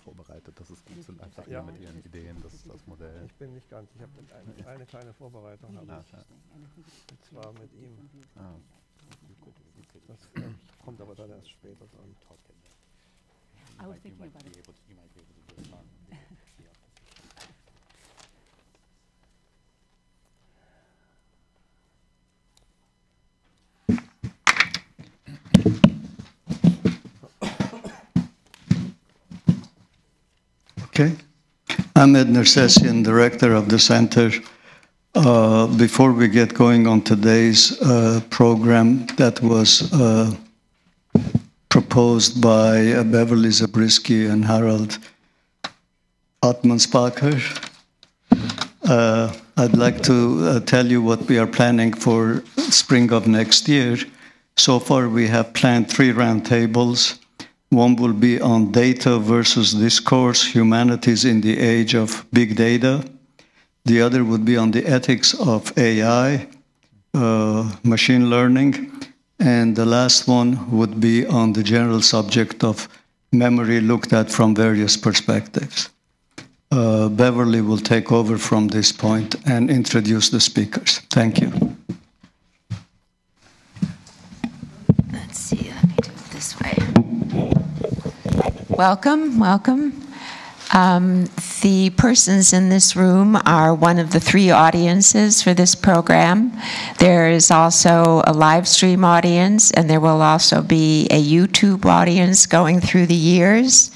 vorbereitet. Das ist gut, sind einfach ja mit Ihren Ideen das Modell. Ich bin nicht ganz, ich habe eine kleine Vorbereitung, und zwar mit ihm. Das kommt aber dann erst später dran. I was thinking about it. Okay. I'm Ed Nersessian, director of the center. Before we get going on today's program that was proposed by Beverly Zabriskie and Harold Atmanspacher, I'd like to tell you what we are planning for spring of next year. So far, we have planned 3 roundtables. One will be on data versus discourse, humanities in the age of big data. The other would be on the ethics of AI, machine learning. And the last one would be on the general subject of memory looked at from various perspectives. Beverly will take over from this point and introduce the speakers. Thank you. Let's see, let me do it this way. Welcome, welcome. The persons in this room are one of the 3 audiences for this program. There is also a live stream audience, and there will also be a YouTube audience going through the years.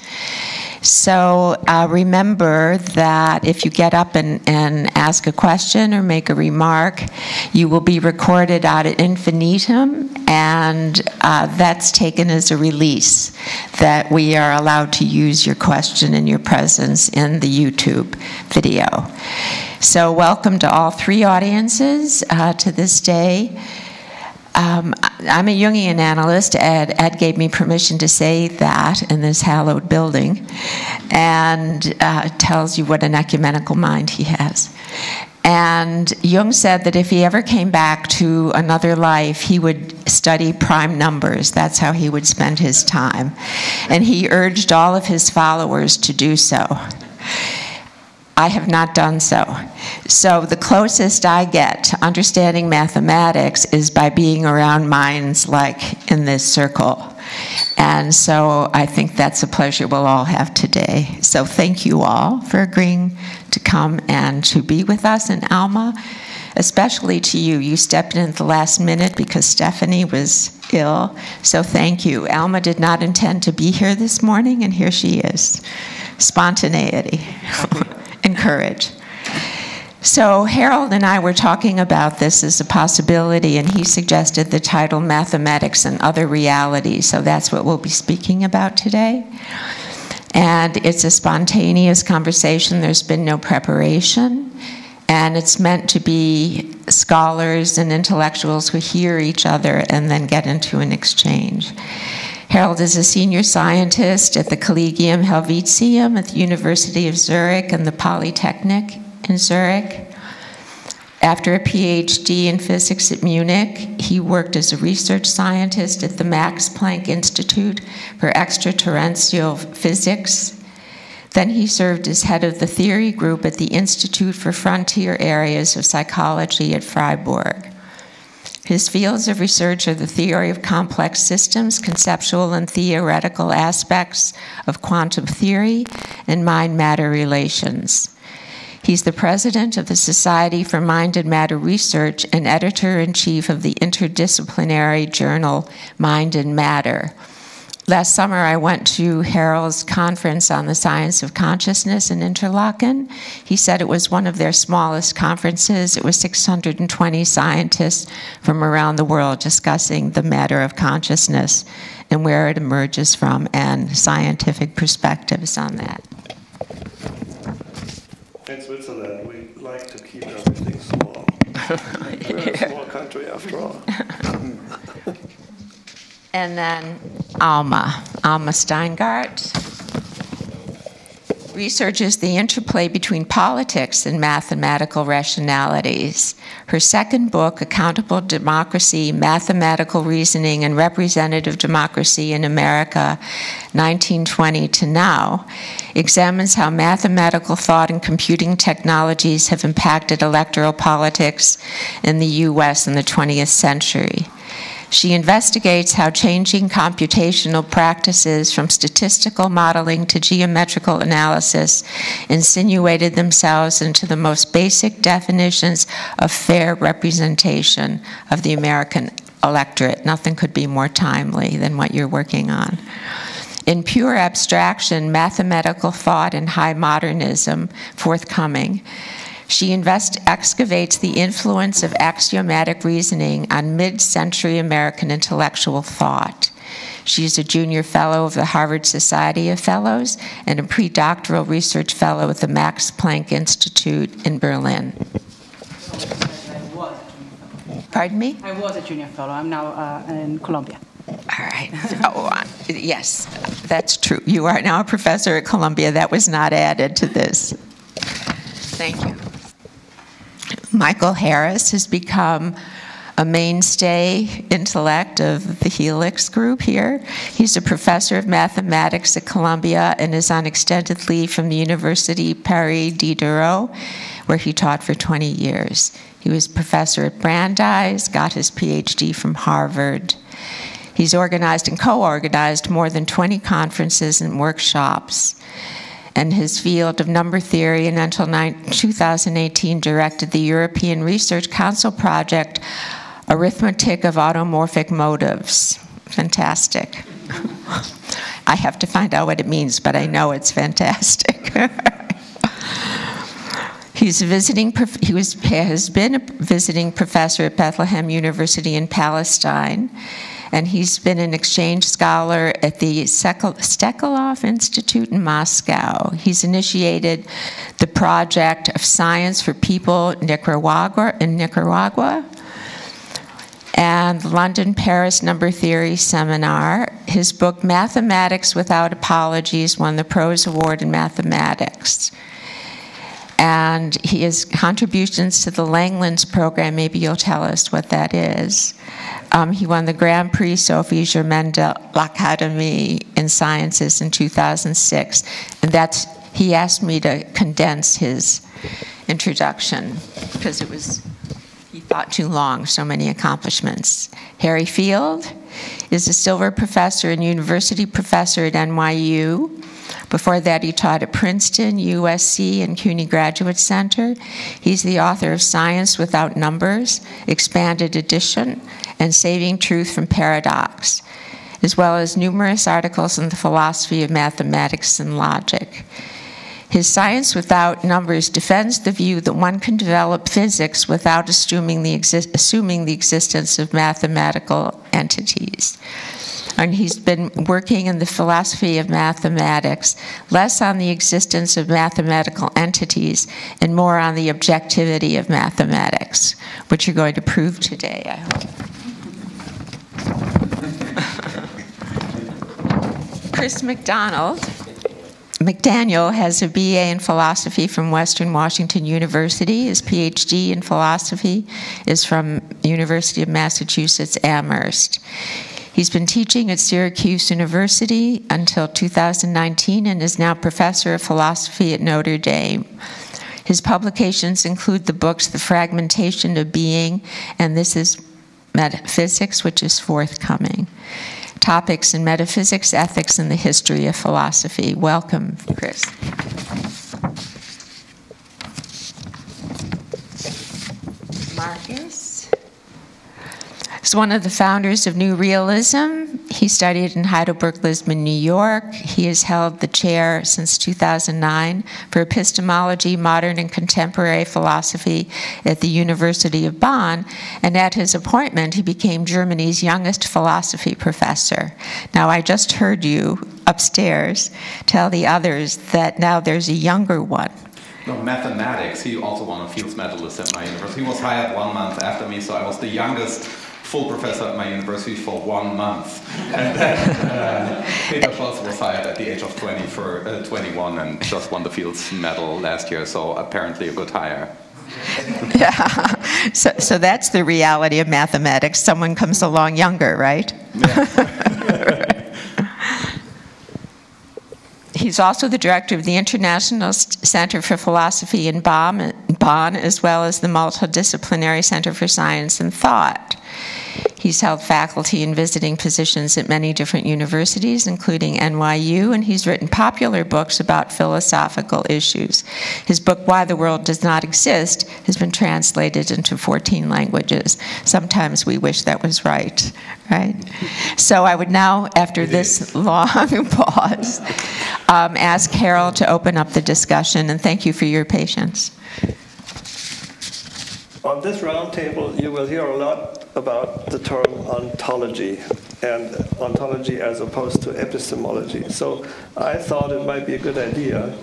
So remember that if you get up and ask a question or make a remark, you will be recorded ad infinitum, and that's taken as a release that we are allowed to use your question and your presence in the YouTube video. So welcome to all 3 audiences to this day. I'm a Jungian analyst. Ed gave me permission to say that in this hallowed building, and tells you what an ecumenical mind he has. And Jung said that if he ever came back to another life, he would study prime numbers. That's how he would spend his time. And he urged all of his followers to do so. I have not done so. So the closest I get to understanding mathematics is by being around minds like in this circle. And so I think that's a pleasure we'll all have today. So thank you all for agreeing to come and to be with us. And Alma, especially to you. You stepped in at the last minute because Stephanie was ill. So thank you. Alma did not intend to be here this morning, and here she is. Spontaneity. And courage. So Harold and I were talking about this as a possibility, and he suggested the title Mathematics and Other Realities. So that's what we'll be speaking about today. And it's a spontaneous conversation. There's been no preparation. And it's meant to be scholars and intellectuals who hear each other and then get into an exchange. Harold is a senior scientist at the Collegium Helvetium at the University of Zurich and the Polytechnic in Zurich. After a PhD in physics at Munich, he worked as a research scientist at the Max Planck Institute for Extraterrestrial Physics. Then he served as head of the theory group at the Institute for Frontier Areas of Psychology at Freiburg. His fields of research are the theory of complex systems, conceptual and theoretical aspects of quantum theory, and mind-matter relations. He's the president of the Society for Mind and Matter Research and editor-in-chief of the interdisciplinary journal Mind and Matter. Last summer, I went to Harold's conference on the science of consciousness in Interlaken. He said it was one of their smallest conferences. It was 620 scientists from around the world discussing the matter of consciousness and where it emerges from and scientific perspectives on that. In Switzerland, we like to keep everything small. We're a small country after all. And then Alma Steingart. researches the interplay between politics and mathematical rationalities. Her second book, Accountable Democracy, Mathematical Reasoning and Representative Democracy in America, 1920 to Now, examines how mathematical thought and computing technologies have impacted electoral politics in the U.S. in the 20th century. She investigates how changing computational practices from statistical modeling to geometrical analysis insinuated themselves into the most basic definitions of fair representation of the American electorate. Nothing could be more timely than what you're working on. In Pure Abstraction, Mathematical Thought and High Modernism, forthcoming, she excavates the influence of axiomatic reasoning on mid-century American intellectual thought. She is a junior fellow of the Harvard Society of Fellows and a pre-doctoral research fellow at the Max Planck Institute in Berlin. Pardon me? I was a junior fellow. I'm now in Columbia. All right. Yes, that's true. You are now a professor at Columbia. That was not added to this. Thank you. Michael Harris has become a mainstay intellect of the Helix group here. He's a professor of mathematics at Columbia and is on extended leave from the University Paris Diderot, where he taught for 20 years. He was professor at Brandeis, got his PhD from Harvard. He's organized and co-organized more than 20 conferences and workshops. And his field of number theory, and until 2018 directed the European Research Council project, Arithmetic of Automorphic Motives. Fantastic. I have to find out what it means, but I know it's fantastic. He has been a visiting professor at Bethlehem University in Palestine, and he's been an exchange scholar at the Stekelov Institute in Moscow. He's initiated the project of Science for People in Nicaragua, and London-Paris Number Theory Seminar. His book, Mathematics Without Apologies, won the Prose Award in Mathematics. And he has contributions to the Langlands program. Maybe you'll tell us what that is. He won the Grand Prix Sophie Germain de l'Académie in Sciences in 2006. And he asked me to condense his introduction because he thought too long, so many accomplishments. Harry Field is a Silver Professor and University Professor at NYU. Before that, he taught at Princeton, USC, and CUNY Graduate Center. He's the author of Science Without Numbers, Expanded Edition, and Saving Truth from Paradox, as well as numerous articles on the philosophy of mathematics and logic. His Science Without Numbers defends the view that one can develop physics without assuming the existence of mathematical entities. And he's been working in the philosophy of mathematics, less on the existence of mathematical entities and more on the objectivity of mathematics, which you're going to prove today, I hope. Chris McDaniel has a BA in philosophy from Western Washington University. His PhD in philosophy is from the University of Massachusetts Amherst. He's been teaching at Syracuse University until 2019 and is now professor of philosophy at Notre Dame. His publications include the books The Fragmentation of Being and This is Metaphysics, which is forthcoming. Topics in Metaphysics, Ethics, and the History of Philosophy. Welcome, Chris. Marcus is one of the founders of New Realism. He studied in Heidelberg, Lisbon, New York. He has held the chair since 2009 for epistemology, modern and contemporary philosophy at the University of Bonn. And at his appointment, he became Germany's youngest philosophy professor. Now, I just heard you upstairs tell the others that now there's a younger one. No, mathematics. He also won a Fields Medalist at my university. He was hired 1 month after me, so I was the youngest full professor at my university for 1 month. And then Peter Scholz was hired at the age of 21 and just won the Fields Medal last year, so apparently a good hire. Yeah, so that's the reality of mathematics. Someone comes along younger, right? Yeah. He's also the director of the International Center for Philosophy in Bonn, as well as the Multidisciplinary Center for Science and Thought. He's held faculty and visiting positions at many different universities, including NYU, and he's written popular books about philosophical issues. His book, Why the World Does Not Exist, has been translated into 14 languages. Sometimes we wish that was right? So I would now, after this long pause, ask Harold to open up the discussion, and thank you for your patience. On this roundtable, you will hear a lot about the term ontology, and ontology as opposed to epistemology. So I thought it might be a good idea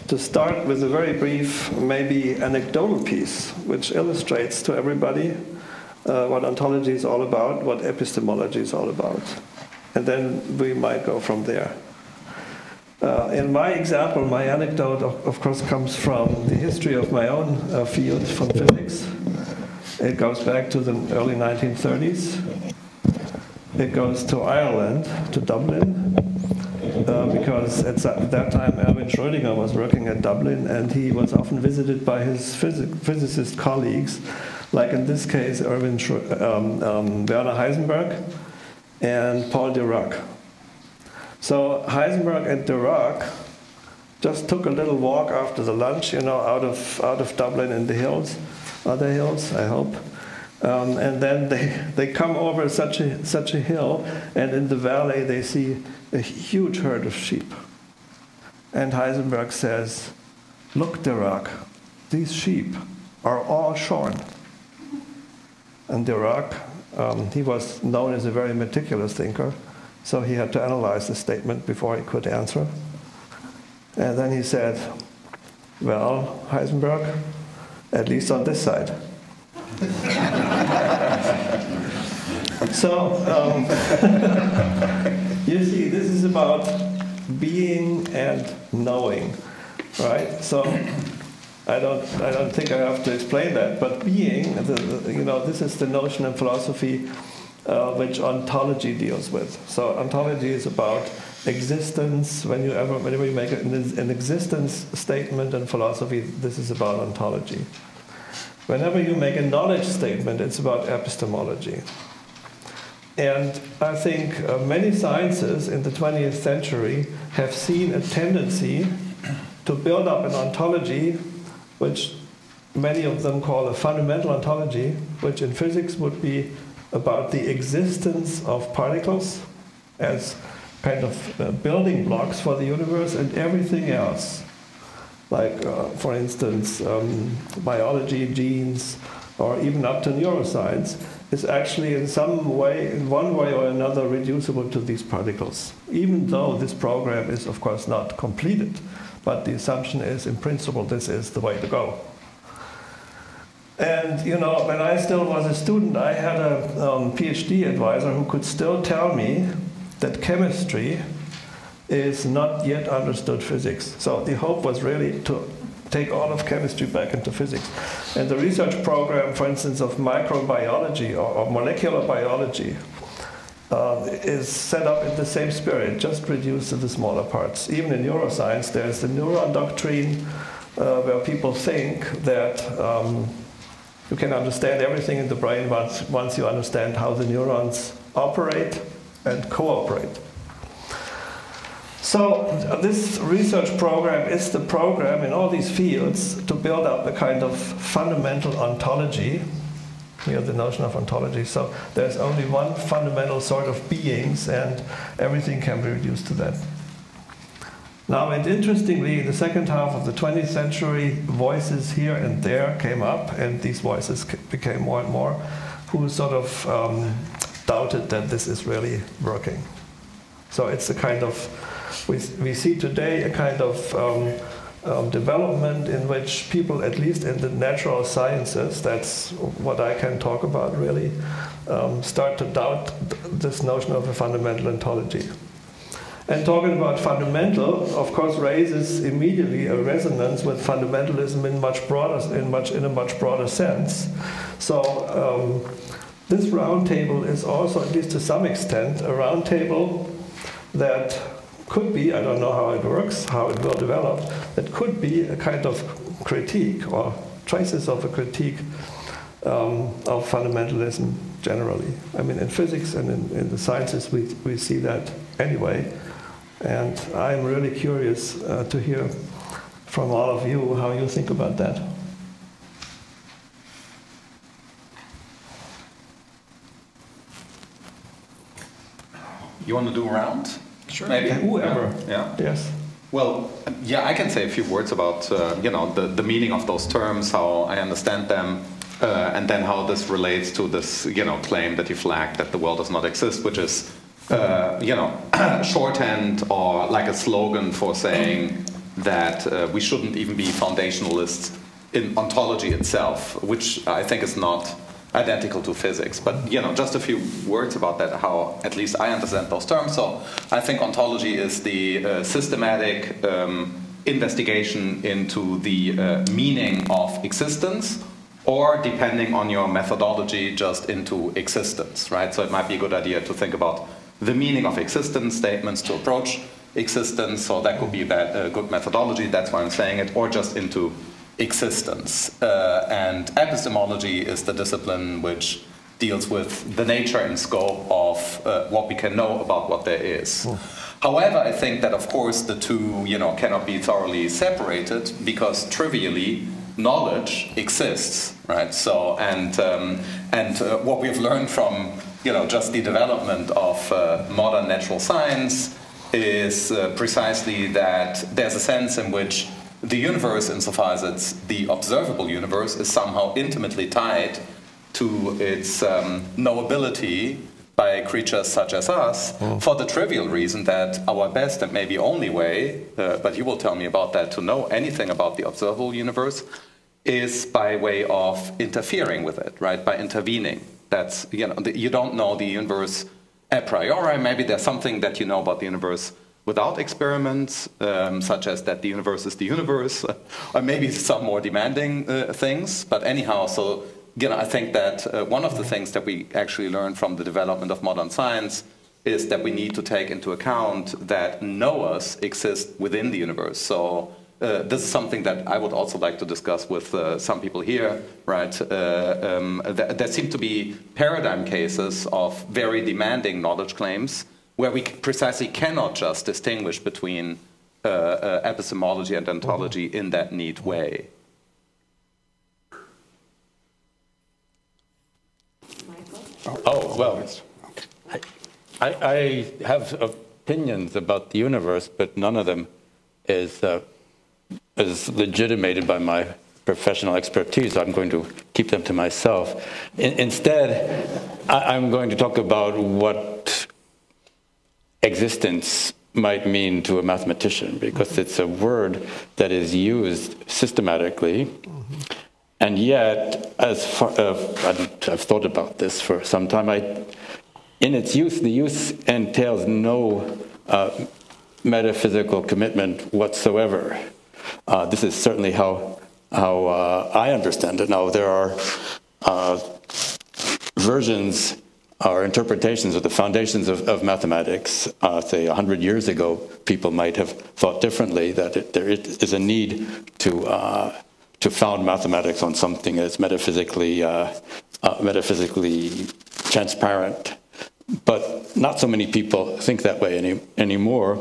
to start with a very brief, maybe anecdotal piece, which illustrates to everybody what ontology is all about, what epistemology is all about. And then we might go from there. In my example, my anecdote, of course, comes from the history of my own field, from physics. It goes back to the early 1930s. It goes to Ireland, to Dublin, because at that time Erwin Schrödinger was working at Dublin, and he was often visited by his physicist colleagues, like in this case Werner Heisenberg and Paul Dirac. So Heisenberg and Dirac just took a little walk after the lunch, out of Dublin in the hills, other hills, I hope. And then they come over such a hill, and in the valley they see a huge herd of sheep. And Heisenberg says, "Look, Dirac, these sheep are all shorn." And Dirac, he was known as a very meticulous thinker, so he had to analyze the statement before he could answer. And then he said, "Well, Heisenberg, at least on this side." So, you see, this is about being and knowing, right? So, I don't think I have to explain that, but being, this is the notion in philosophy which ontology deals with. So ontology is about existence. Whenever you make an existence statement in philosophy, this is about ontology. Whenever you make a knowledge statement, it's about epistemology. And I think many sciences in the 20th century have seen a tendency to build up an ontology, which many of them call a fundamental ontology, which in physics would be about the existence of particles as kind of building blocks for the universe, and everything else, like, for instance, biology, genes, or even up to neuroscience, is actually in one way or another, reducible to these particles. Even though this program is, of course, not completed, but the assumption is, in principle, this is the way to go. And, when I still was a student, I had a PhD advisor who could still tell me that chemistry is not yet understood physics. So the hope was really to take all of chemistry back into physics. And the research program, for instance, of microbiology or molecular biology is set up in the same spirit, just reduced to the smaller parts. Even in neuroscience, there's the neuron doctrine, where people think that you can understand everything in the brain once you understand how the neurons operate and cooperate. So this research program is the program in all these fields to build up a kind of fundamental ontology. We have the notion of ontology. So there's only one fundamental sort of beings, and everything can be reduced to that. Now, and interestingly, in the second half of the 20th century, voices here and there came up, and these voices became more and more, who sort of doubted that this is really working. So it's a kind of, we see today a kind of development in which people, at least in the natural sciences, that's what I can talk about really, start to doubt this notion of a fundamental ontology. And talking about fundamental, of course, raises immediately a resonance with fundamentalism in a much broader sense. So this roundtable is also, at least to some extent, a roundtable that could be, I don't know how it works, how it will develop, that could be a kind of critique or traces of a critique of fundamentalism generally. I mean, in physics and in the sciences, we see that anyway. And I'm really curious to hear from all of you how you think about that. You want to do a round? Sure. Maybe. Whoever. Yeah. Yes. Well, yeah, I can say a few words about the meaning of those terms, how I understand them, and then how this relates to this claim that you flagged that the world does not exist, which is shorthand or like a slogan for saying that we shouldn't even be foundationalists in ontology itself, which I think is not identical to physics. But just a few words about that, how at least I understand those terms. So I think ontology is the systematic investigation into the meaning of existence, or depending on your methodology, just into existence, right? So it might be a good idea to think about the meaning of existence statements to approach existence, so that could be a good methodology, that's why I'm saying it, or just into existence. And epistemology is the discipline which deals with the nature and scope of what we can know about what there is. However, I think that of course the two cannot be thoroughly separated, because trivially knowledge exists, right? So and what we've learned from just the development of modern natural science is precisely that there's a sense in which the universe, insofar as it's the observable universe, is somehow intimately tied to its knowability by creatures such as us, for the trivial reason that our best and maybe only way, but you will tell me about that, to know anything about the observable universe is by way of interfering with it, right? By intervening. That's, you don't know the universe a priori. Maybe there's something that you know about the universe without experiments, such as that the universe is the universe, or maybe some more demanding things. But anyhow, so I think that one of the things that we actually learn from the development of modern science is that we need to take into account that knowers exist within the universe. So this is something that I would also like to discuss with some people here, right? There seem to be paradigm cases of very demanding knowledge claims where we precisely cannot just distinguish between epistemology and ontology in that neat way. Oh, well, I have opinions about the universe, but none of them is legitimated by my professional expertise, so I'm going to keep them to myself. Instead, I'm going to talk about what existence might mean to a mathematician, because it's a word that is used systematically, and yet, I've thought about this for some time, in its use, the use entails no metaphysical commitment whatsoever. This is certainly how I understand it. Now, there are versions or interpretations of the foundations of mathematics. Say 100 years ago, people might have thought differently, that there is a need to found mathematics on something that's metaphysically transparent. But not so many people think that way anymore.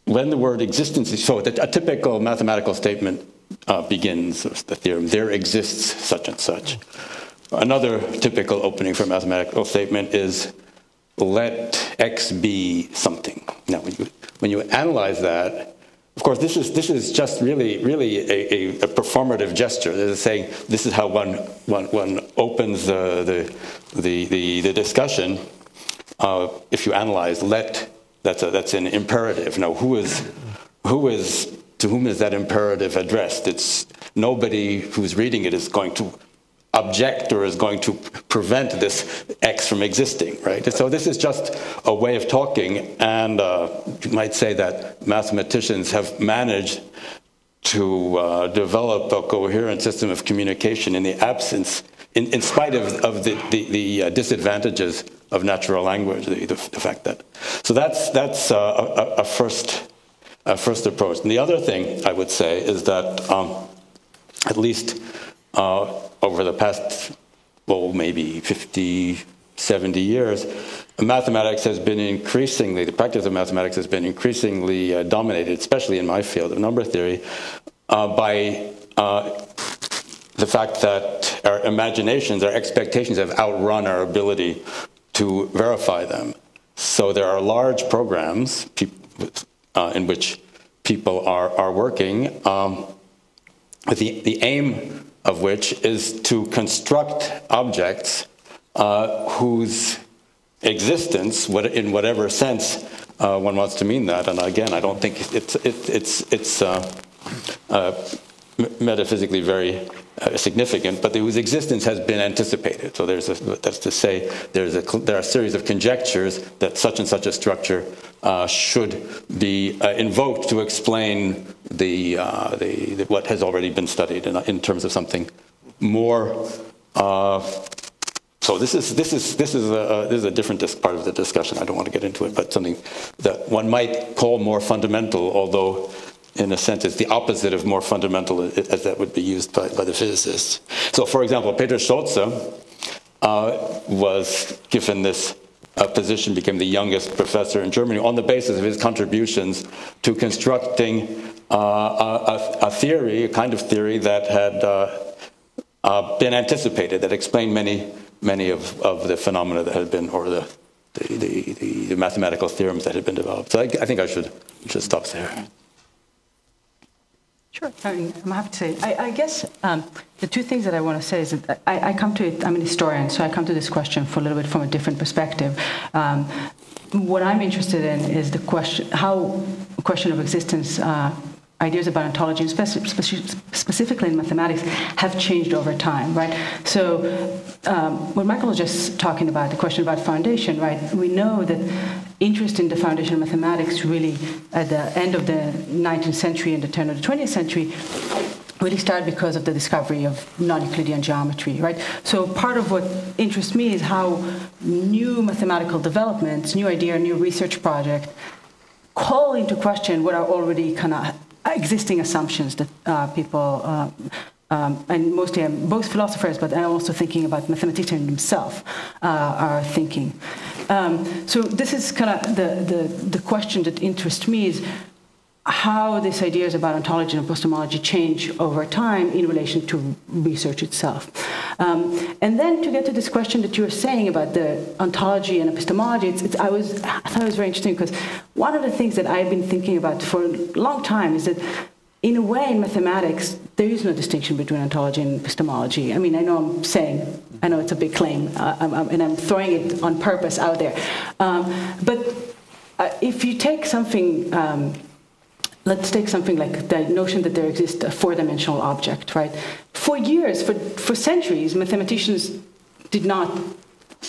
When the word existence is, so a typical mathematical statement begins with the theorem, there exists such and such. Another typical opening for a mathematical statement is, let X be something. Now, when you analyze that, of course, this is just really a performative gesture. This is saying this is how one opens the discussion. If you analyze let, that's an imperative. Now, who is to whom is that imperative addressed? It's nobody who's reading it is going to object or is going to prevent this X from existing, right? So this is just a way of talking, and you might say that mathematicians have managed to develop a coherent system of communication in the absence, in spite of the disadvantages of natural language, the fact that. So that's a first approach. And the other thing I would say is that at least over the past, well, maybe 50, 70 years, mathematics has been increasingly, the practice of mathematics has been increasingly dominated, especially in my field of number theory, by the fact that our imaginations, our expectations have outrun our ability to verify them. So there are large programs in which people are working, with the aim of which is to construct objects whose existence, in whatever sense one wants to mean that, and again, I don't think it's metaphysically very significant, but whose existence has been anticipated. So that's to say, there are a series of conjectures that such and such a structure should be invoked to explain what has already been studied in terms of something more. So this is a different part of the discussion. I don't want to get into it, but something that one might call more fundamental, although in a sense it's the opposite of more fundamental, as that would be used by the physicists. So, for example, Peter Schulze was given this position, became the youngest professor in Germany on the basis of his contributions to constructing a theory, a kind of theory that had been anticipated, that explained many of the phenomena that had been, or the mathematical theorems that had been developed. So I think I should stop there. Sure, I'm happy to say. I guess the two things that I want to say is that I come to it, I'm an historian, so I come to this question for a little bit from a different perspective. What I'm interested in is the question, how a question of existence, ideas about ontology, and specifically in mathematics, have changed over time, right? So what Michael was just talking about, the question about foundation, right? We know that interest in the foundation of mathematics really, at the end of the 19th century and the turn of the 20th century, really started because of the discovery of non-Euclidean geometry, right? So part of what interests me is how new mathematical developments, new idea, new research project, call into question what are already kind of existing assumptions that people, and mostly both philosophers, but I'm also thinking about mathematicians themselves, are thinking. So this is kind of the question that interests me, is how these ideas about ontology and epistemology change over time in relation to research itself. And then to get to this question that you were saying about the ontology and epistemology, I thought it was very interesting, because one of the things that I've been thinking about for a long time is that, in a way, in mathematics, there is no distinction between ontology and epistemology. I mean, I know it's a big claim, and I'm throwing it on purpose out there. But if you take something, let's take something like the notion that there exists a four-dimensional object, right? For years, for centuries, mathematicians did not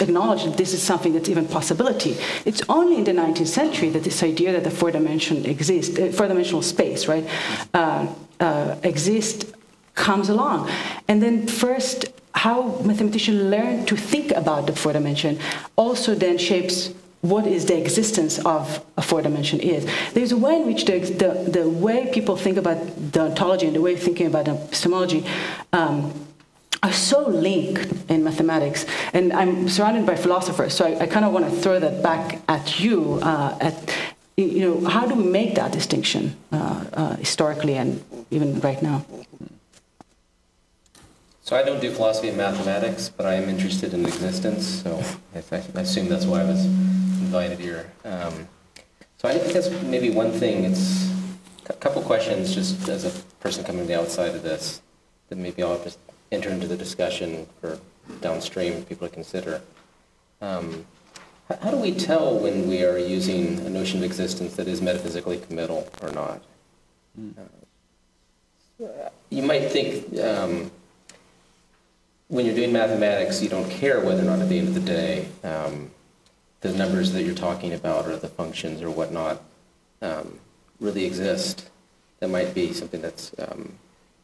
acknowledge that this is something that's even a possibility. It's only in the 19th century that this idea that the four-dimensional space, right, exists, comes along. And then first, how mathematicians learn to think about the four-dimension also then shapes what is the existence of a four-dimension is. There's a way in which the way people think about the ontology and the way of thinking about epistemology are so linked in mathematics. And I'm surrounded by philosophers, so I kind of want to throw that back at you. How do we make that distinction historically and even right now? So I don't do philosophy and mathematics, but I am interested in existence, so I assume that's why I was invited here. So I think that's maybe one thing. It's a couple questions, just as a person coming to the outside of this, that maybe I'll just enter into the discussion for downstream people to consider. How do we tell when we are using a notion of existence that is metaphysically committal or not? you might think when you're doing mathematics, you don't care whether or not at the end of the day the numbers that you're talking about or the functions or whatnot really exist. That might be something that's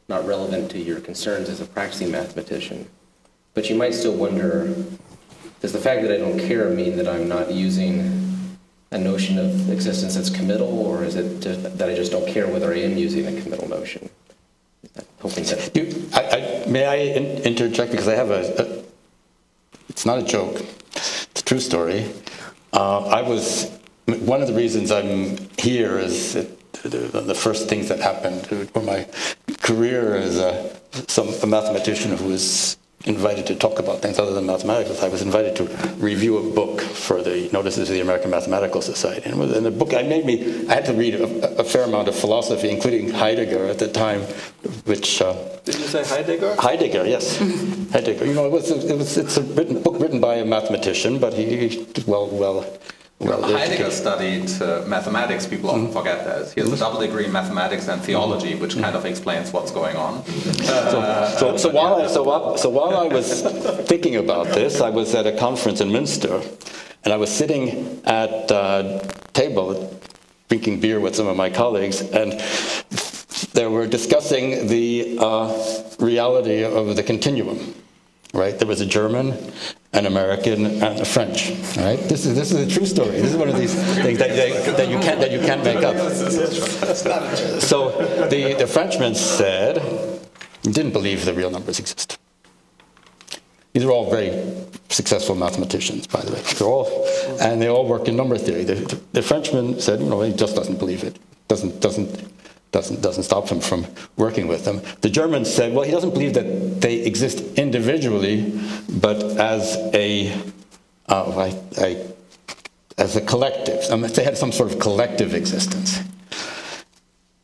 not relevant to your concerns as a practicing mathematician. But you might still wonder, does the fact that I don't care mean that I'm not using a notion of existence that's committal, or is it just that I just don't care whether I am using a committal notion? I'm hoping that... May I interject, because I have it's not a joke, it's a true story. One of the reasons I'm here is the first things that happened for my career as a mathematician who was invited to talk about things other than mathematics. I was invited to review a book for the Notices of the American Mathematical Society. And in the book, I had to read a fair amount of philosophy, including Heidegger at the time, which... Did you say Heidegger? Heidegger, yes. Heidegger. You know, it's a book written by a mathematician, but Heidegger studied mathematics. People often forget that. He has a double degree in mathematics and theology, which kind of explains what's going on. So while I was thinking about this, I was at a conference in Münster, and I was sitting at a table drinking beer with some of my colleagues, and they were discussing the reality of the continuum. Right, there was a German, an American, and a French. Right, this is a true story. This is one of these things that you can't make up. So the Frenchman said he didn't believe the real numbers exist. These are all very successful mathematicians, by the way. They all work in number theory. The Frenchman said, he just doesn't believe it. Doesn't stop him from working with them. The German said, well, he doesn't believe that they exist individually, but as a collective. They had some sort of collective existence.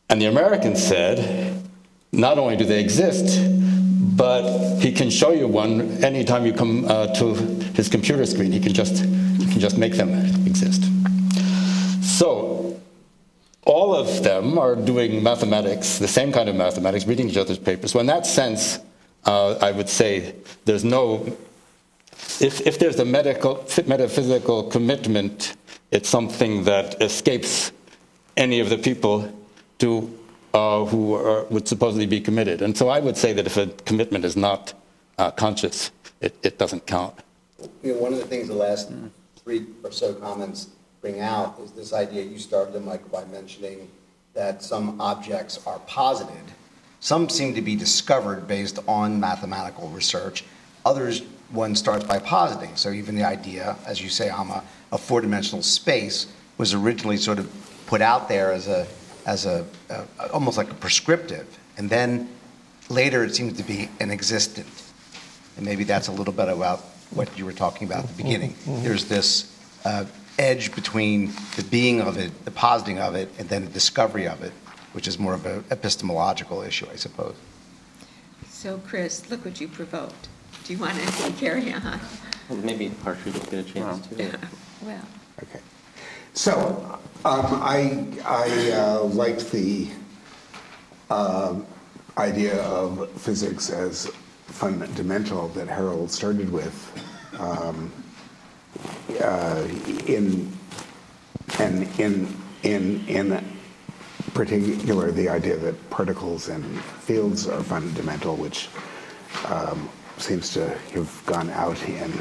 And the American said, not only do they exist, but he can show you one anytime you come to his computer screen. He can just make them exist. So all of them are doing mathematics, the same kind of mathematics, reading each other's papers. So in that sense, I would say there's no, if there's a metaphysical commitment, it's something that escapes any of the people who would supposedly be committed. And so I would say that if a commitment is not conscious, it doesn't count. One of the things the last 3 or so comments bring out is this idea, you started them, Michael, by mentioning that some objects are posited. Some seem to be discovered based on mathematical research. Others, one starts by positing. So even the idea, as you say, Amma, of 4-dimensional space was originally sort of put out there as almost like a prescriptive. And then later it seems to be an existent. And maybe that's a little bit about what you were talking about at the beginning. There's this edge between the being of it, the positing of it, and then the discovery of it, which is more of an epistemological issue, I suppose. So, Chris, look what you provoked. Do you want to carry on? Well, maybe Hartree will get a chance to. Well. Okay. So, I liked the idea of physics as fundamental that Harold started with. In particular, the idea that particles and fields are fundamental, which seems to have gone out in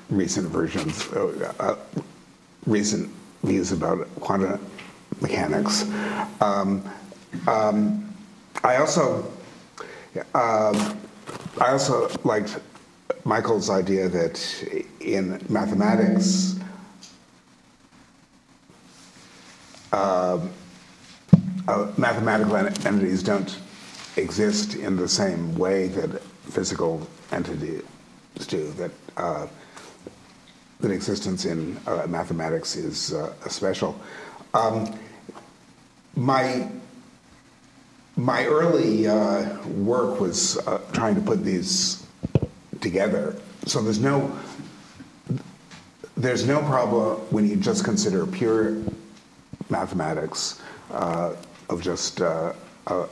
recent versions, recent views about quantum mechanics. I also liked Michael's idea that in mathematics, mathematical entities don't exist in the same way that physical entities do, that existence in mathematics is special. My early work was trying to put these together. So there's no problem when you just consider pure mathematics of just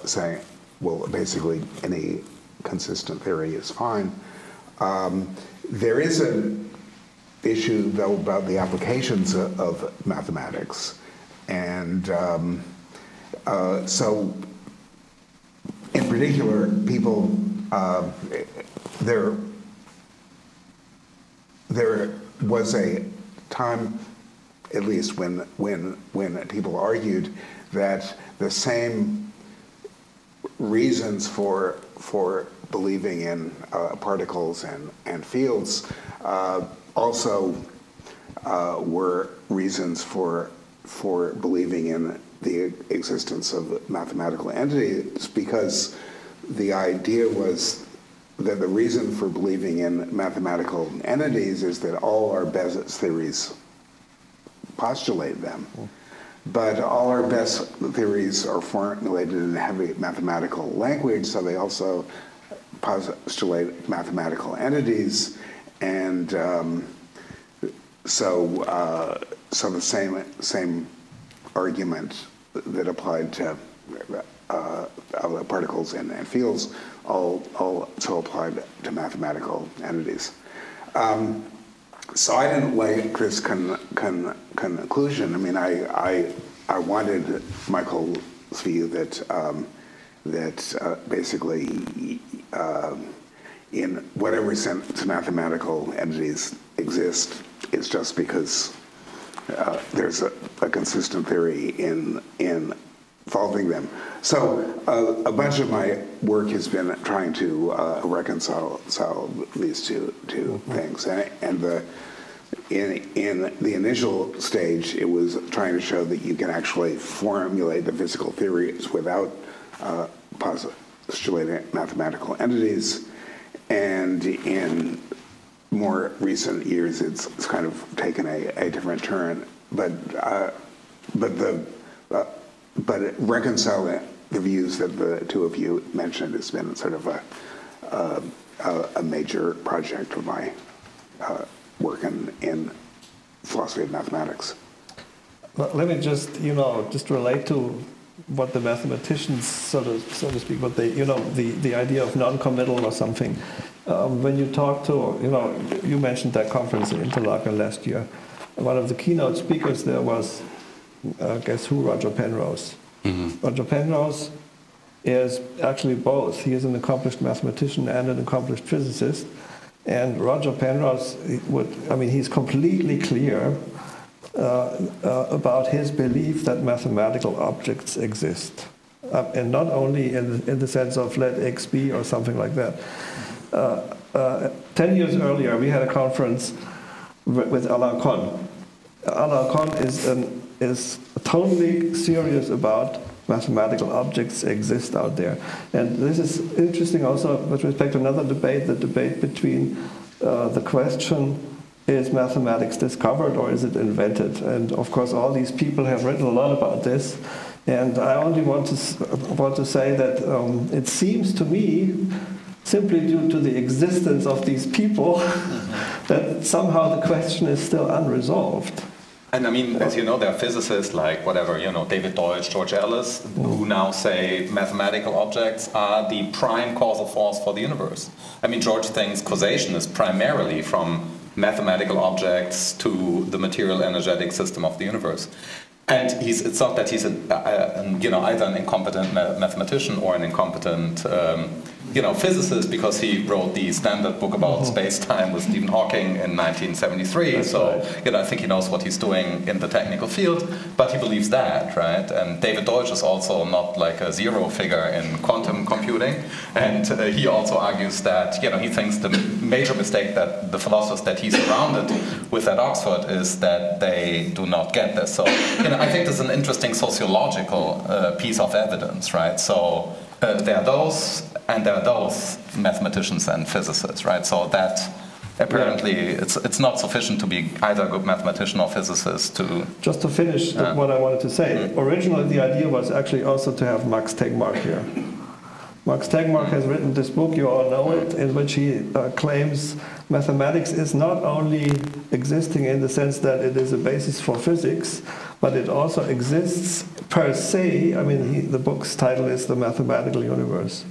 saying, well, basically any consistent theory is fine. There is an issue, though, about the applications of mathematics. And so, in particular, people, there was a time, at least when people argued that the same reasons for believing in particles and fields also were reasons for believing in the existence of mathematical entities, because the idea was that the reason for believing in mathematical entities is that all our best theories postulate them. But all our best theories are formulated in heavy mathematical language, so they also postulate mathematical entities, and so the same argument that applied to particles and fields also applied to mathematical entities. So I didn't like this conclusion. I mean, I wanted Michael's view that basically in whatever sense mathematical entities exist, it's just because there's a consistent theory in involving them. So a bunch of my work has been trying to reconcile these two things, and in the initial stage, it was trying to show that you can actually formulate the physical theories without postulating mathematical entities, and in more recent years, it's kind of taken a different turn. But reconciling the views that the two of you mentioned has been sort of a major project of my work in philosophy of mathematics. Well, let me just relate to what the mathematicians, so to speak, what they, the idea of non-committal or something. When you talk to, you mentioned that conference in Interlaken last year. One of the keynote speakers there was, guess who, Roger Penrose. Mm-hmm. Roger Penrose is actually both. He is an accomplished mathematician and an accomplished physicist. And Roger Penrose he's completely clear about his belief that mathematical objects exist. And not only in the sense of let X be or something like that. 10 years earlier, we had a conference with Alain Conn. Alain Conn is totally serious about mathematical objects exist out there. And this is interesting also with respect to another debate, the debate between the question, is mathematics discovered or is it invented? And of course all these people have written a lot about this. And I only want to say that it seems to me, simply due to the existence of these people, that somehow the question is still unresolved. And I mean, as you know, there are physicists like David Deutsch, George Ellis, who now say mathematical objects are the prime causal force for the universe. I mean, George thinks causation is primarily from mathematical objects to the material energetic system of the universe. And it's not that he's either an incompetent mathematician or an incompetent physicist, because he wrote the standard book about space-time with Stephen Hawking in 1973. That's so right. I think he knows what he's doing in the technical field, but he believes that, right? And David Deutsch is also not like a zero figure in quantum computing, and he also argues that he thinks the major mistake that the philosophers that he's surrounded with at Oxford is that they do not get this. So I think this is an interesting sociological piece of evidence, right? So there are those, and there are those mathematicians and physicists, right? So that apparently it's not sufficient to be either a good mathematician or physicist to... Just to finish what I wanted to say, originally the idea was actually also to have Max Tegmark here. Max Tegmark has written this book, you all know it, in which he claims mathematics is not only existing in the sense that it is a basis for physics, but it also exists per se. I mean, the book's title is The Mathematical Universe.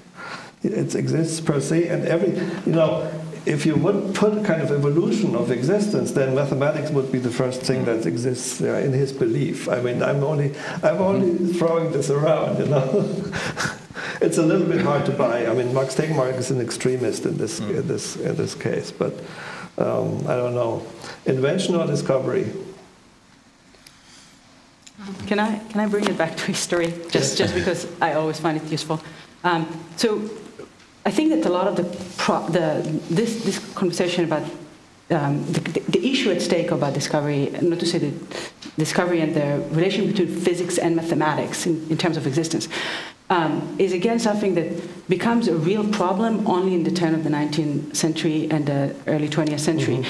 It exists per se, and if you would put kind of evolution of existence, then mathematics would be the first thing that exists in his belief. I mean, I'm only throwing this around, It's a little bit hard to buy. I mean, Max Tegmark is an extremist in this case, but I don't know. Invention or discovery? Can I bring it back to history, just because I always find it useful? So I think that a lot of this conversation about the issue at stake about discovery, not to say the discovery and the relation between physics and mathematics in terms of existence, is again something that becomes a real problem only in the turn of the 19th century and the early 20th century.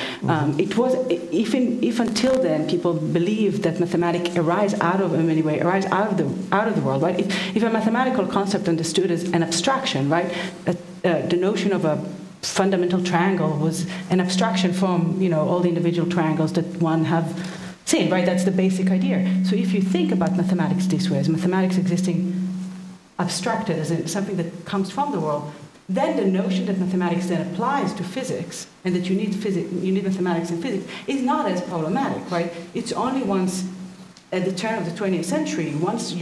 It was, if until then people believed that mathematics arise out of the world, right? If a mathematical concept understood as an abstraction, right? The notion of a fundamental triangle was an abstraction from all the individual triangles that one have seen, right? That's the basic idea. So if you think about mathematics this way, as mathematics existing abstracted as something that comes from the world, then the notion that mathematics then applies to physics and that you need mathematics and physics is not as problematic, right? It's only once at the turn of the 20th century, once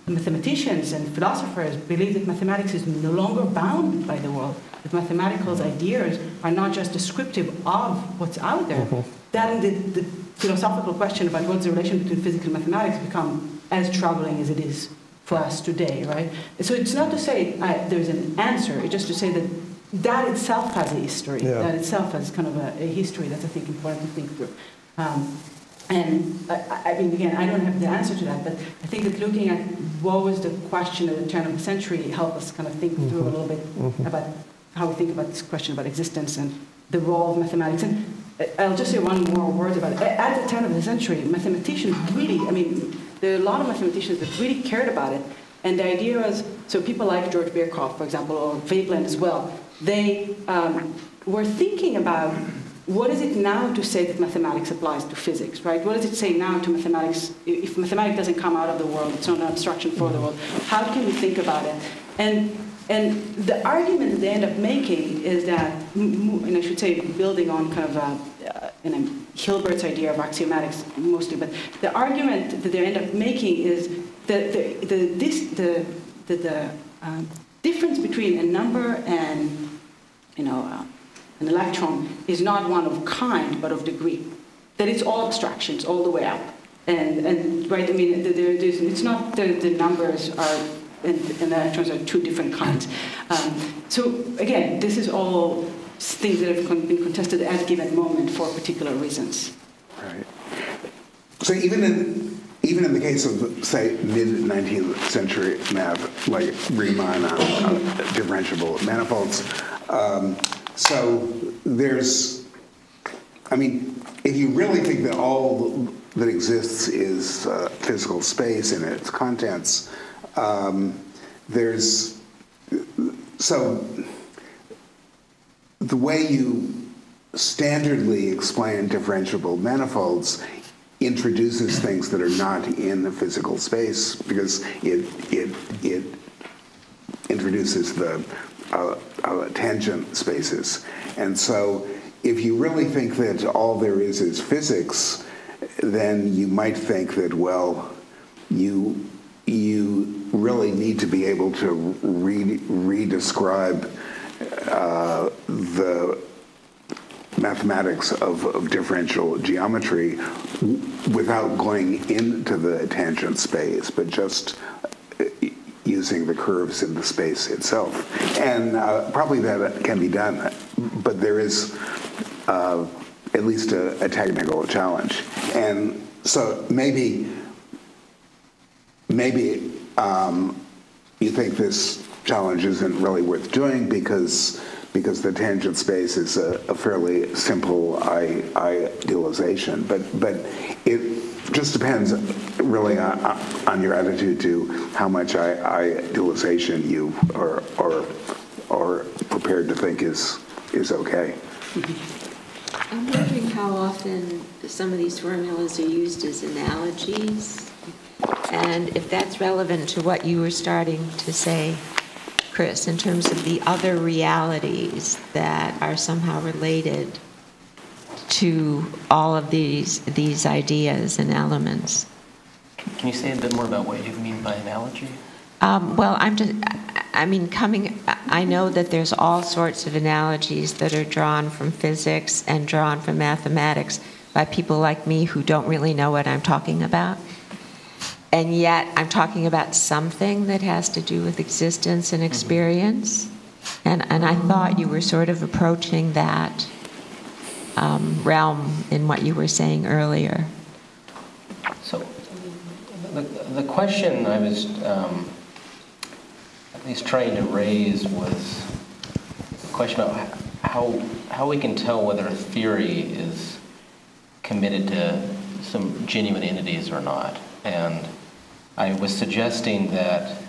mathematicians and philosophers believe that mathematics is no longer bound by the world, that mathematical ideas are not just descriptive of what's out there, then the philosophical question about what's the relation between physics and mathematics become as troubling as it is for us today, right? So it's not to say there's an answer, it's just to say that itself has a history, that itself has kind of a history that's, I think, important to think through. And I mean, again, I don't have the answer to that, but I think that looking at what was the question at the turn of the century helped us kind of think through a little bit about how we think about this question about existence and the role of mathematics. And I'll just say one more word about it. At the turn of the century, mathematicians really, I mean, there are a lot of mathematicians that really cared about it. And the idea was, so people like George Birkhoff, for example, or Veblen as well, they were thinking about what is it now to say that mathematics applies to physics, right? What does it say now to mathematics? If mathematics doesn't come out of the world, it's not an abstraction for the world, how can we think about it? And the argument that they end up making is that, and I should say building on kind of Hilbert's idea of axiomatics mostly, but the argument that they end up making is that the difference between a number and an electron is not one of kind, but of degree. That it's all abstractions all the way up. And right, I mean, it's not the numbers are and electrons are two different kinds. So again, this is all things that have been contested at a given moment for particular reasons. Right. So even in the case of, say, mid-19th century math, like Riemann on differentiable manifolds, so there's, I mean, if you really think that all that exists is physical space and its contents, so the way you standardly explain differentiable manifolds introduces things that are not in the physical space because it introduces the tangent spaces. And so if you really think that all there is physics, then you might think that, well, you really need to be able to redescribe the mathematics of differential geometry without going into the tangent space, but just using the curves in the space itself. And probably that can be done, but there is at least a technical challenge. And so maybe you think this challenge isn't really worth doing because because the tangent space is a fairly simple idealization. But it just depends really on your attitude to how much idealization you are prepared to think is okay. I'm wondering how often some of these formulas are used as analogies, and if that's relevant to what you were starting to say, Chris, in terms of the other realities that are somehow related to all of these ideas and elements. Can you say a bit more about what you mean by analogy? Well, I know that there's all sorts of analogies that are drawn from physics and drawn from mathematics by people like me who don't really know what I'm talking about. And yet I'm talking about something that has to do with existence and experience. And I thought you were sort of approaching that realm in what you were saying earlier. So the question I was at least trying to raise was a question about how we can tell whether a theory is committed to some genuine entities or not. And I was suggesting that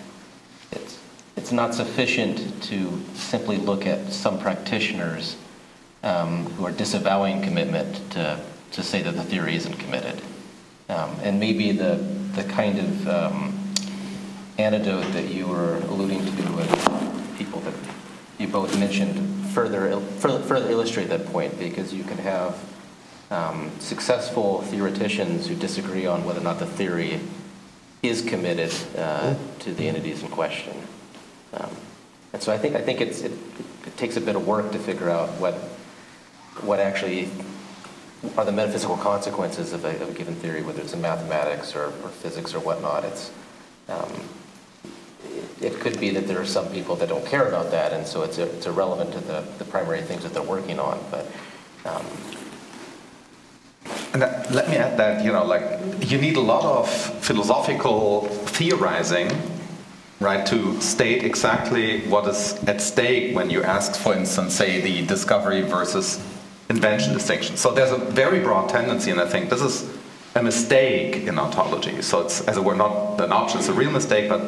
it's not sufficient to simply look at some practitioners who are disavowing commitment to say that the theory isn't committed. And maybe the kind of anecdote that you were alluding to with people that you both mentioned further illustrate that point, because you can have successful theoreticians who disagree on whether or not the theory is committed to the entities in question. And so I think it takes a bit of work to figure out what actually are the metaphysical consequences of a given theory, whether it's in mathematics or physics or whatnot. It could be that there are some people that don't care about that, and so it's irrelevant to the primary things that they're working on. But and let me add that, you need a lot of philosophical theorizing, right, to state exactly what is at stake when you ask, for instance, say, the discovery versus invention distinction. So there's a very broad tendency, and I think this is a mistake in ontology. So it's, as it were, not an option, it's a real mistake, but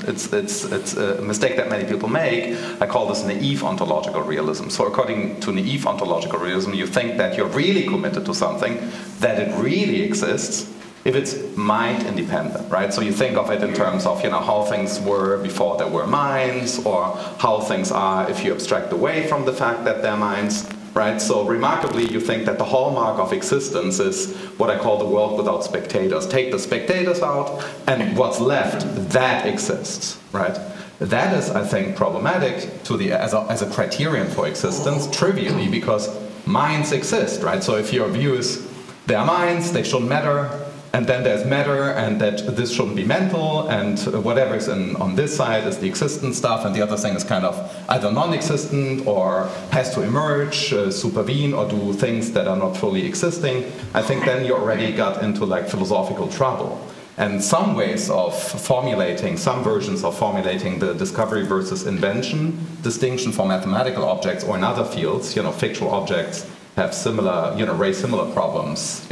it's a mistake that many people make. I call this naive ontological realism. So according to naive ontological realism, you think that you're really committed to something, that it really exists, if it's mind independent, right? So you think of it in terms of how things were before there were minds, or how things are if you abstract away from the fact that they're minds. Right? So remarkably, you think that the hallmark of existence is what I call the world without spectators. Take the spectators out, and what's left, that exists. Right? That is, I think, problematic to as a criterion for existence, trivially, because minds exist. Right? So if your view is there are minds, they shouldn't matter, and then there's matter, and that this shouldn't be mental, and whatever is on this side is the existent stuff, and the other thing is kind of either non-existent or has to emerge, supervene, or do things that are not fully existing. I think then you already got into philosophical trouble. And some ways of formulating, some versions of formulating the discovery versus invention distinction for mathematical objects or in other fields, fictional objects, have similar, raise similar problems.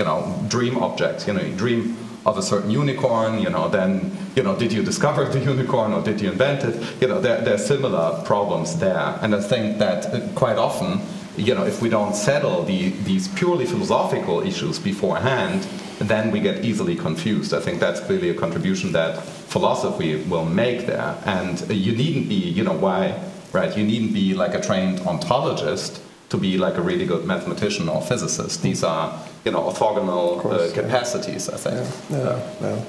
Dream objects. You dream of a certain unicorn. Then did you discover the unicorn or did you invent it? There are similar problems there. And I think that quite often, if we don't settle these purely philosophical issues beforehand, then we get easily confused. I think that's clearly a contribution that philosophy will make there. And you needn't be, why, right? You needn't be like a trained ontologist to be like a really good mathematician or physicist. These are, orthogonal capacities, I think. Yeah.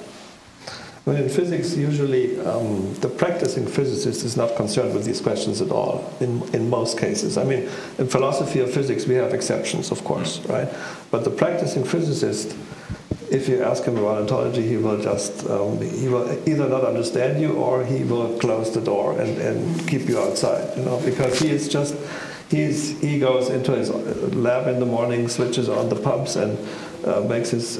Well, in physics, usually the practicing physicist is not concerned with these questions at all, in most cases. I mean, in philosophy of physics, we have exceptions, of course, right? But the practicing physicist, if you ask him about ontology, he will just, he will either not understand you, or he will close the door and keep you outside, because he is just, he goes into his lab in the morning, switches on the pumps, and makes his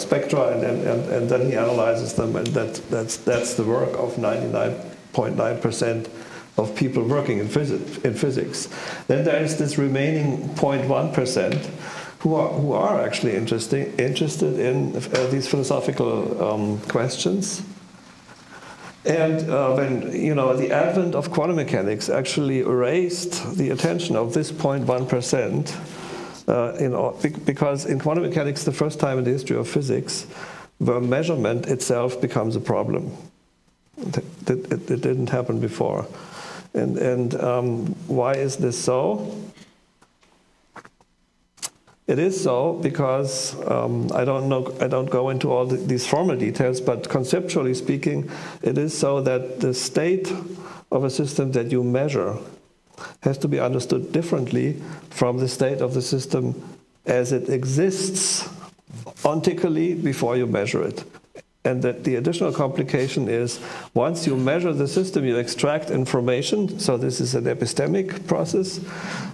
spectra, and then he analyzes them, and that's the work of 99.9% of people working in physics. Then there is this remaining 0.1% who are actually interested in these philosophical questions. And when the advent of quantum mechanics actually raised the attention of this 0.1%, because in quantum mechanics, the first time in the history of physics, where measurement itself becomes a problem. It didn't happen before. And why is this so? It is so because I don't go into all these formal details, but conceptually speaking, it is so that the state of a system that you measure has to be understood differently from the state of the system as it exists ontically before you measure it. And that the additional complication is, once you measure the system, you extract information, so this is an epistemic process,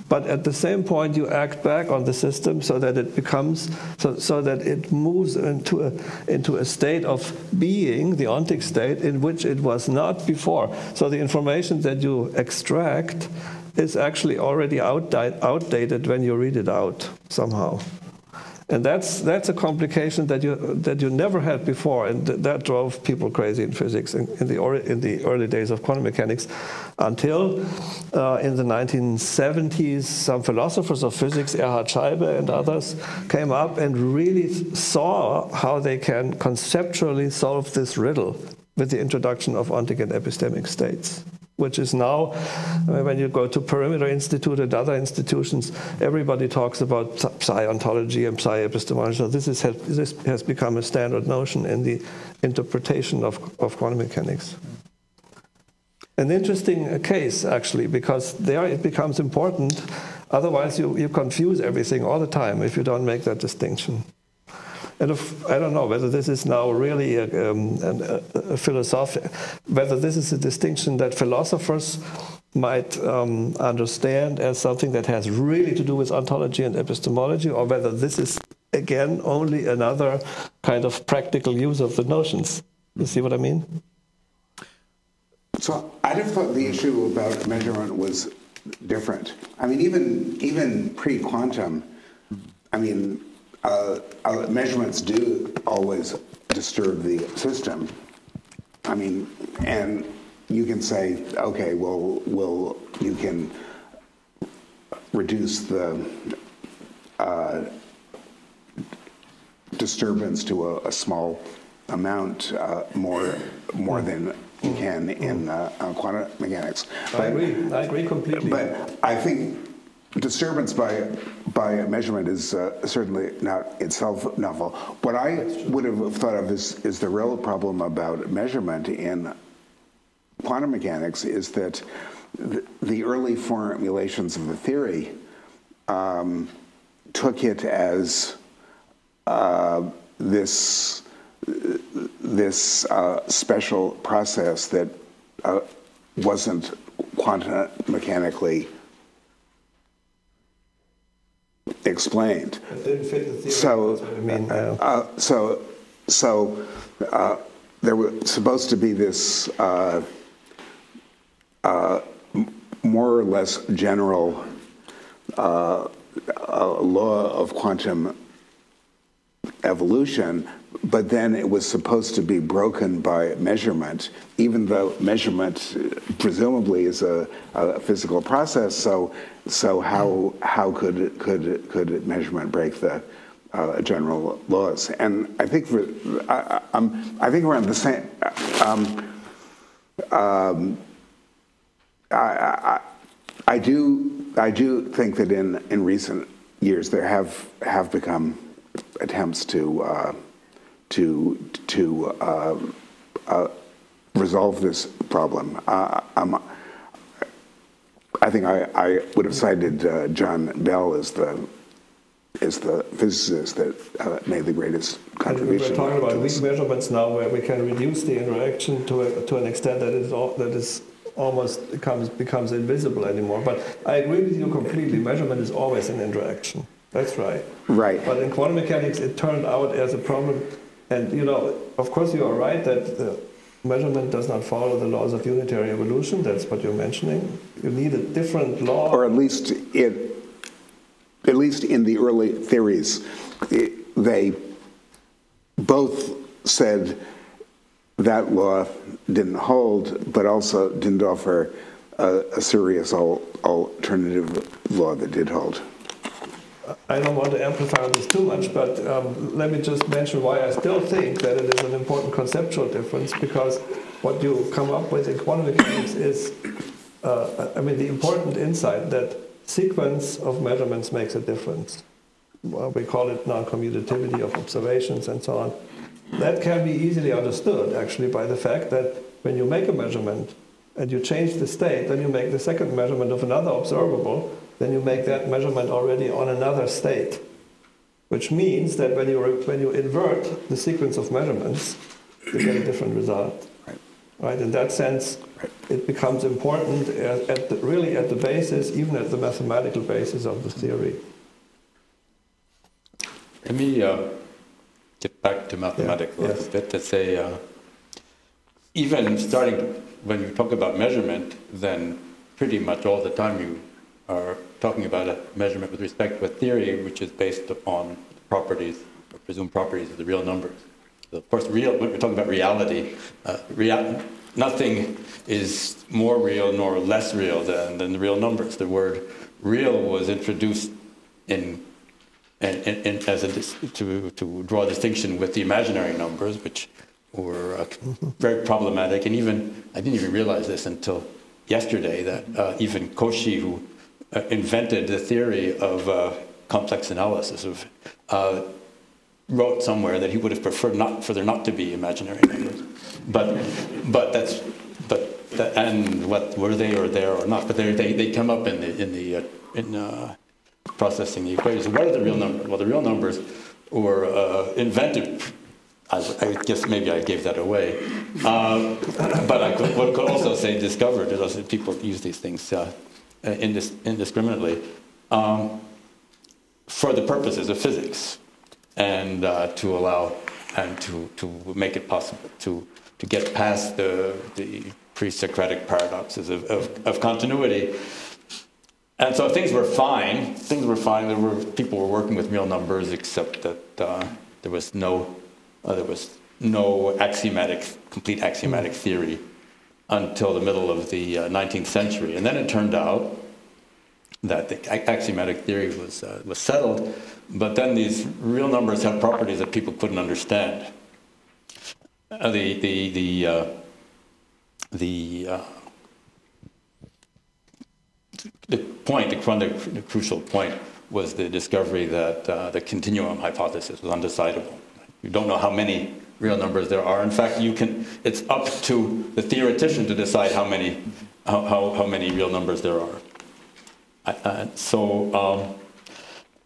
but at the same point you act back on the system so that it becomes, so that it moves into a state of being, the ontic state, in which it was not before. So the information that you extract is actually already outdated when you read it out somehow. And that's a complication that you never had before, and that drove people crazy in physics in the early days of quantum mechanics, until in the 1970s, some philosophers of physics, Erhard Scheibe and others, came up and really saw how they can conceptually solve this riddle with the introduction of ontic and epistemic states, which is now, when you go to Perimeter Institute and other institutions, everybody talks about psi-ontology and psi-epistemology. So this has become a standard notion in the interpretation of quantum mechanics. An interesting case, actually, because there it becomes important. Otherwise, you confuse everything all the time if you don't make that distinction. And I don't know whether this is now really a philosophy, whether this is a distinction that philosophers might understand as something that has really to do with ontology and epistemology, or whether this is, again, only another kind of practical use of the notions. You see what I mean? So I'd have thought the issue about measurement was different. I mean, even pre-quantum, I mean, measurements do always disturb the system. I mean, and you can say, okay, well, you can reduce the disturbance to a small amount more than you can in quantum mechanics. But, I agree completely. But I think disturbance by measurement is certainly not itself novel. What I would have thought of is the real problem about measurement in quantum mechanics is that the early formulations of the theory took it as this special process that wasn't quantum mechanically explained. It didn't fit the theory. So there was supposed to be this more or less general law of quantum evolution, but then it was supposed to be broken by measurement, even though measurement presumably is a physical process. So how could measurement break the general laws? And I think I think around the same. I do think that in recent years there have become attempts to resolve this problem. I think I would have cited John Bell as the physicist that made the greatest contribution. We're talking about weak measurements now, where we can reduce the interaction to an extent that is almost becomes invisible anymore. But I agree with you completely. Measurement is always an interaction. That's right. Right. But in quantum mechanics, it turned out as a problem. And of course, you are right that measurement does not follow the laws of unitary evolution. That's what you're mentioning. You need a different law. Or at least in the early theories, they both said that law didn't hold, but also didn't offer a serious alternative law that did hold. I don't want to amplify this too much, but let me just mention why I still think that it is an important conceptual difference, because what you come up with in quantum mechanics is, the important insight that sequence of measurements makes a difference. Well, we call it non-commutativity of observations and so on. That can be easily understood, actually, by the fact that when you make a measurement and you change the state, then you make the second measurement of another observable, then you make that measurement already on another state, which means that when you invert the sequence of measurements, you get a different result. Right? In that sense, it becomes important really at the basis, even at the mathematical basis of the theory. Let me get back to mathematics a little bit to say, even starting when you talk about measurement, then pretty much all the time you are talking about a measurement with respect to a theory which is based upon properties, or presumed properties of the real numbers. So of course, when we're talking about reality, nothing is more real nor less real than the real numbers. The word real was introduced to draw a distinction with the imaginary numbers, which were very problematic. And I didn't even realize this until yesterday, that even Cauchy, who invented the theory of complex analysis, wrote somewhere that he would have preferred for there not to be imaginary numbers. And what were they or there or not? But they come up in processing the equations. What are the real numbers? Well, the real numbers were invented. I guess maybe I gave that away, but I could also say discovered. People use these things indiscriminately for the purposes of physics, and to allow and to make it possible to get past the pre-Socratic paradoxes of continuity. And so things were fine. People were working with real numbers, except that there was no complete axiomatic theory until the middle of the 19th century. And then it turned out that the axiomatic theory was settled, but then these real numbers have properties that people couldn't understand. The crucial point was the discovery that the continuum hypothesis was undecidable. You don't know how many real numbers there are. In fact, it's up to the theoretician to decide how many real numbers there are.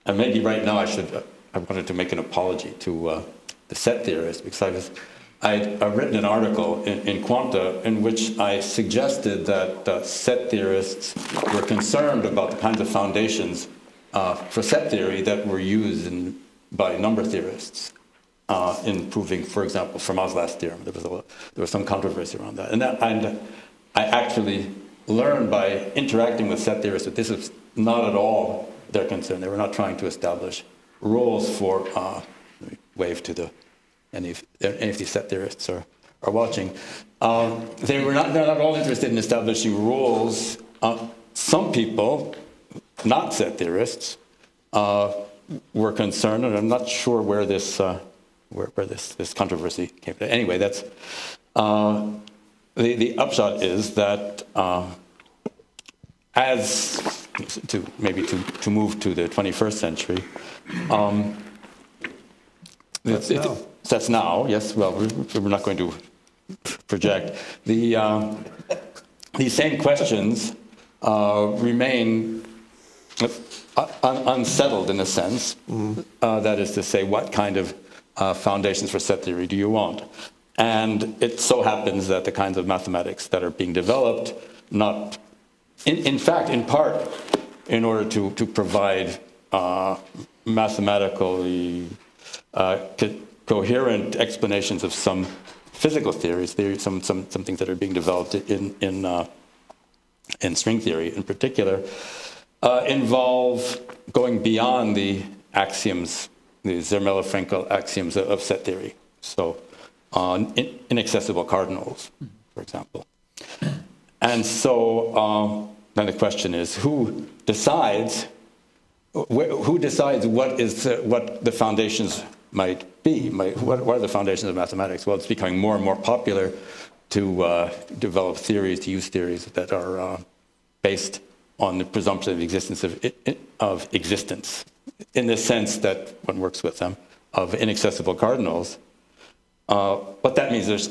And maybe right now I wanted to make an apology to the set theorists, because I've written an article in Quanta in which I suggested that set theorists were concerned about the kinds of foundations for set theory that were used by number theorists in proving, for example, Fermat's last theorem. There was some controversy around that. And I actually learned by interacting with set theorists that this is not at all their concern. They were not trying to establish rules for, let me wave to any of these set theorists are watching. They're not at all interested in establishing rules. Some people, not set theorists, were concerned, and I'm not sure where this controversy came from. Anyway, that's the upshot is that to move to the 21st century. That's now. Yes. Well, we're not going to project. These same questions remain unsettled in a sense. That is to say, what kind of foundations for set theory do you want? And it so happens that the kinds of mathematics that are being developed, in fact, in part, in order to provide mathematically coherent explanations of some physical theories, some things that are being developed in string theory in particular, involve going beyond the axioms, the Zermelo-Fraenkel axioms of set theory. So inaccessible cardinals, for example. And so then the question is, who decides what the foundations might be? What are the foundations of mathematics? Well, it's becoming more and more popular to develop theories, to use theories that are based on the presumption of existence, in the sense that one works with them, of inaccessible cardinals. What that means, there's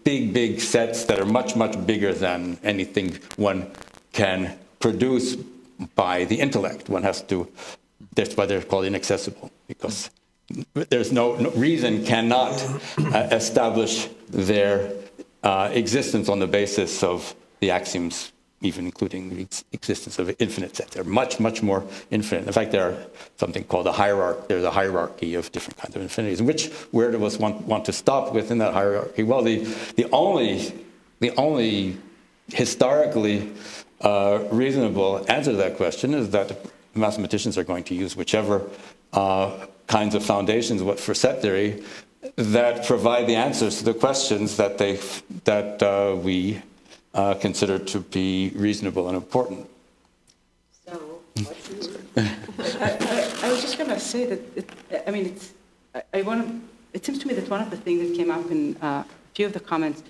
big sets that are much bigger than anything one can produce by the intellect. One has to, that's why they're called inaccessible, because there's no reason cannot establish their existence on the basis of the axioms, even including the existence of infinite sets. They're much more infinite. In fact, there's something called a hierarchy. There's a hierarchy of different kinds of infinities. Where do us want to stop within that hierarchy? Well, the only historically reasonable answer to that question is that mathematicians are going to use whichever kinds of foundations for set theory that provide the answers to the questions that we consider to be reasonable and important. So, I was just going to say that it seems to me that one of the things that came up in a few of the comments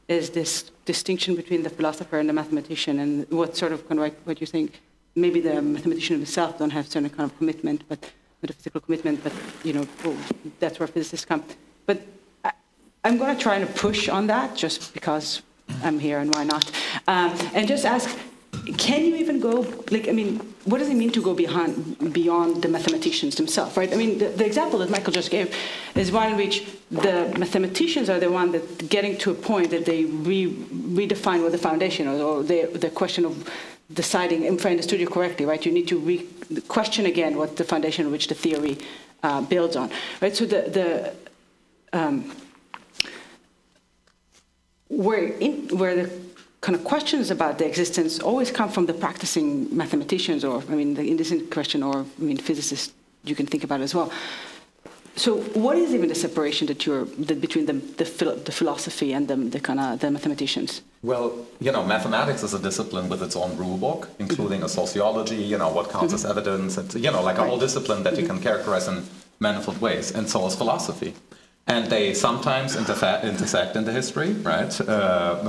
is this distinction between the philosopher and the mathematician, and what sort of what you think. Maybe the mathematician himself don't have certain kind of commitment, but metaphysical commitment, but that's where physicists come. But I'm going to try to push on that just because I'm here and why not? And just ask, can you even go, what does it mean to go beyond the mathematicians themselves, right? I mean, the example that Michael just gave is one in which the mathematicians are the one that getting to a point that they redefine what the foundation is, or the question of deciding, if I understood you correctly, right? You need to question again what the foundation on which the theory builds on, right? So where the kind of questions about the existence always come from the practicing mathematicians, or in this question, or physicists you can think about as well. So what is even the separation between the philosophy and the mathematicians? Well, mathematics is a discipline with its own rule book, including a sociology, what counts as evidence, and, like a whole discipline that you can characterize in manifold ways, and so is philosophy. And they sometimes intersect in the history, right?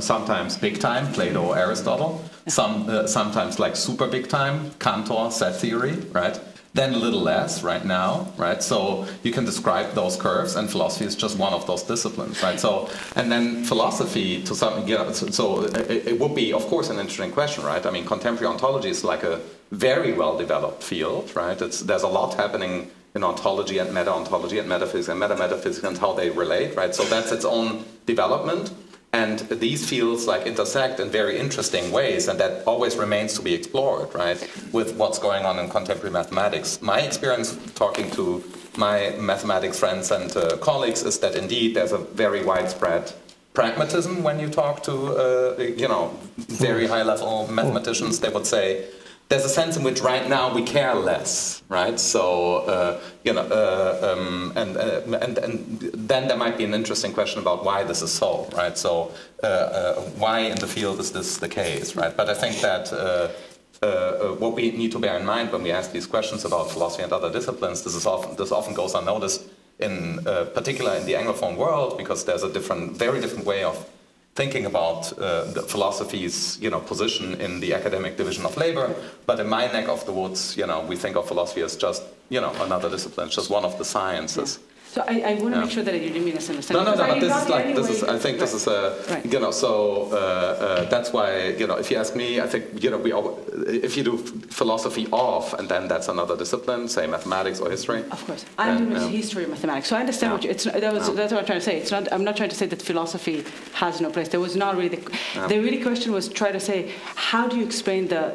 Sometimes big time, Plato, Aristotle. Sometimes like super big time, Cantor, set theory, right? Then a little less right now, right? So you can describe those curves, and philosophy is just one of those disciplines, right? So, and then philosophy to some, so it would be, of course, an interesting question, right? I mean, contemporary ontology is like a very well-developed field, right? There's a lot happening in ontology and meta-ontology and metaphysics and meta-metaphysics and how they relate, right? So that's its own development. And these fields intersect in very interesting ways, and that always remains to be explored, right, with what's going on in contemporary mathematics. My experience talking to my mathematics friends and colleagues is that indeed there's a very widespread pragmatism when you talk to, very high-level mathematicians. They would say, there's a sense in which right now we care less, right? So, and then there might be an interesting question about why this is so, right? So, why in the field is this the case, right? But I think that what we need to bear in mind when we ask these questions about philosophy and other disciplines, this often goes unnoticed, in particular in the Anglophone world, because there's a very different way of thinking about the philosophy's position in the academic division of labor, but in my neck of the woods, we think of philosophy as just another discipline, it's just one of the sciences. Yeah. So I want to make sure that you didn't misunderstand. No, but I think this is that's why, if you ask me, I think, if you do philosophy off, and then that's another discipline, say mathematics or history. Of course. I'm doing history of mathematics, so I understand what that's what I'm trying to say. I'm not trying to say that philosophy has no place. There was not really, the really question was try to say, how do you explain the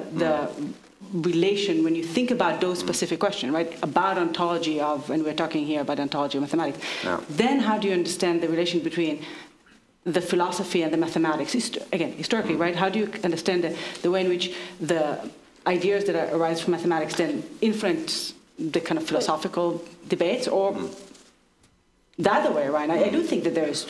relation when you think about those specific questions, right? About ontology of, and we're talking here about ontology of mathematics. Yeah. Then how do you understand the relation between the philosophy and the mathematics, again, historically, right? How do you understand the way in which the ideas that arise from mathematics then influence the kind of philosophical debates, or the other way around? I do think that there's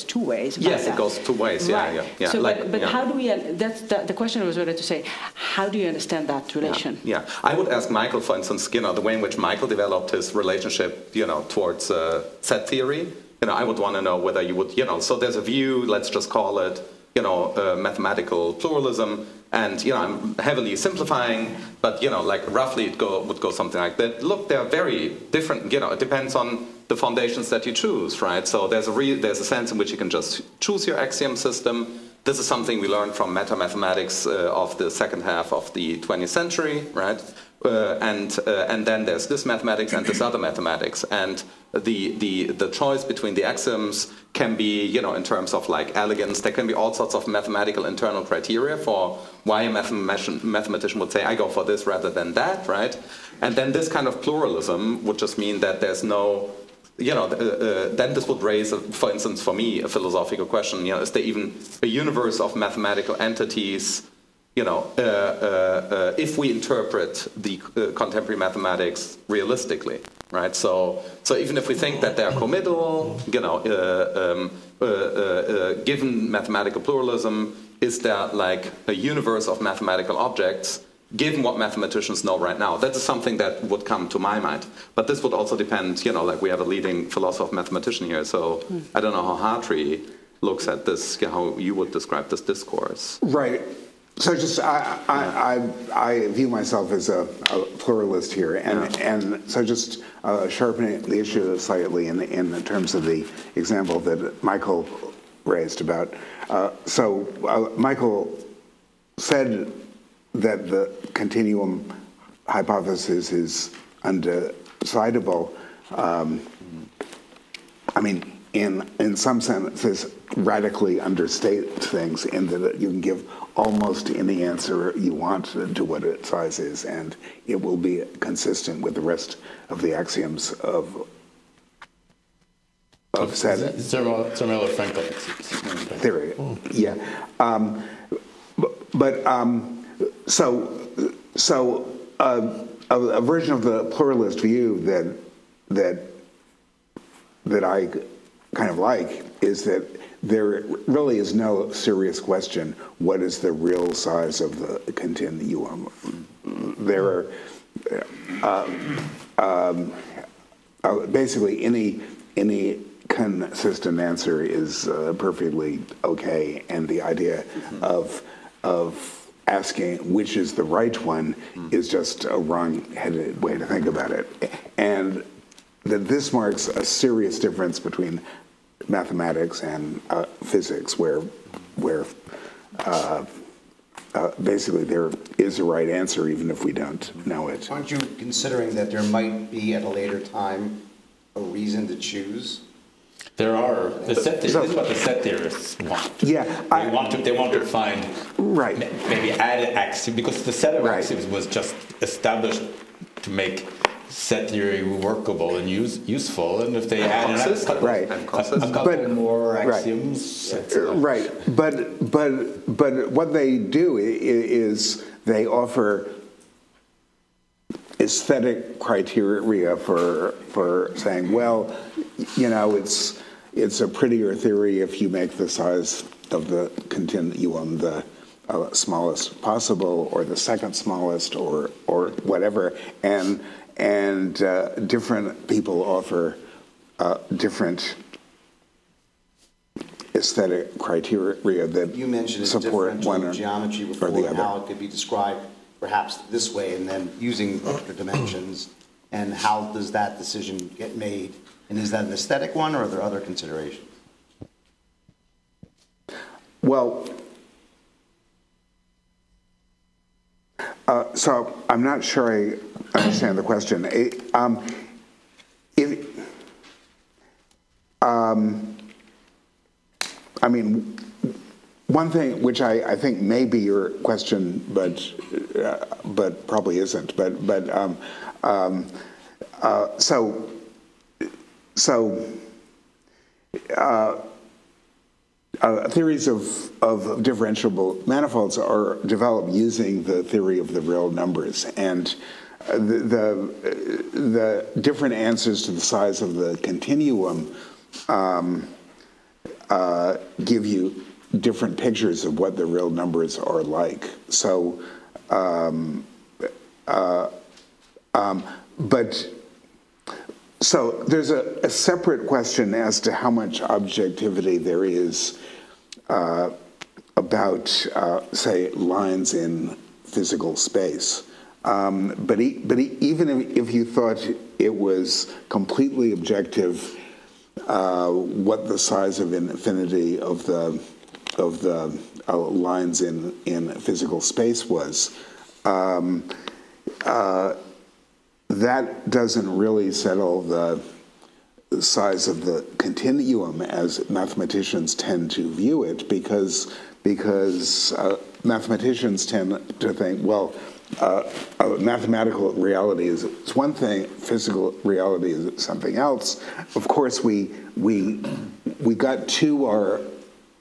two ways. Yes, it goes two ways. Yeah, right. yeah. So, but how do we? That's the question was really to say, how do you understand that relation? Yeah, I would ask Michael, for instance, the way in which Michael developed his relationship, towards set theory. I would want to know whether you would, so there's a view, let's just call it, mathematical pluralism, and, I'm heavily simplifying, but, like roughly it would go something like that. Look, they're very different, it depends on the foundations that you choose, right? So there's a sense in which you can just choose your axiom system. This is something we learned from meta-mathematics of the second half of the 20th century, right? And then there's this mathematics and this other mathematics, and the choice between the axioms can be, in terms of like elegance. There can be all sorts of mathematical internal criteria for why a mathematician would say, I go for this rather than that, right? And then this kind of pluralism would just mean that there's no, then this would raise, for instance, for me, a philosophical question. Is there even a universe of mathematical entities? If we interpret the contemporary mathematics realistically, right? So even if we think that they are committal, given mathematical pluralism, is there like a universe of mathematical objects? Given what mathematicians know right now, that is something that would come to my mind. But this would also depend, like we have a leading philosopher mathematician here, so I don't know how Hartree looks at this, how you would describe this discourse. Right. So just I view myself as a pluralist here, and so just sharpening the issue slightly in terms of the example that Michael raised about. Michael said that the continuum hypothesis is undecidable. I mean, in some senses, radically understate things in that you can give almost any answer you want to what its size is, and it will be consistent with the rest of the axioms of Zermelo-Fraenkel theory. Yeah, so a version of the pluralist view that I kind of like is that there really is no serious question, what is the real size of the continuum? There are basically any consistent answer is perfectly okay, and the idea of asking which is the right one is just a wrong-headed way to think about it. And that this marks a serious difference between mathematics and physics, where basically there is a right answer even if we don't know it. Aren't you considering that there might be at a later time a reason to choose? There are. This is what the set theorists want. Yeah, they want to find maybe added axioms, because the set of axioms was just established to make set theory workable and useful, and if they add a couple more axioms, right. But what they do is they offer aesthetic criteria for saying, well, it's a prettier theory if you make the size of the continuum the smallest possible, or the second smallest, or whatever, and different people offer different aesthetic criteria that you mentioned support one or geometry before, the other. how it could be described perhaps this way, and then using extra dimensions, and how does that decision get made? And is that an aesthetic one, or are there other considerations? Well, so I'm not sure I understand the question. I mean, one thing which I think may be your question, but probably isn't. theories of differentiable manifolds are developed using the theory of the real numbers, and the different answers to the size of the continuum give you different pictures of what the real numbers are like. So, so there's a separate question as to how much objectivity there is about, say, lines in physical space. But even if you thought it was completely objective, what the size of infinity of the lines in physical space was, that doesn't really settle the size of the continuum as mathematicians tend to view it, because mathematicians tend to think, well, mathematical reality is one thing, physical reality is something else. Of course, we got to our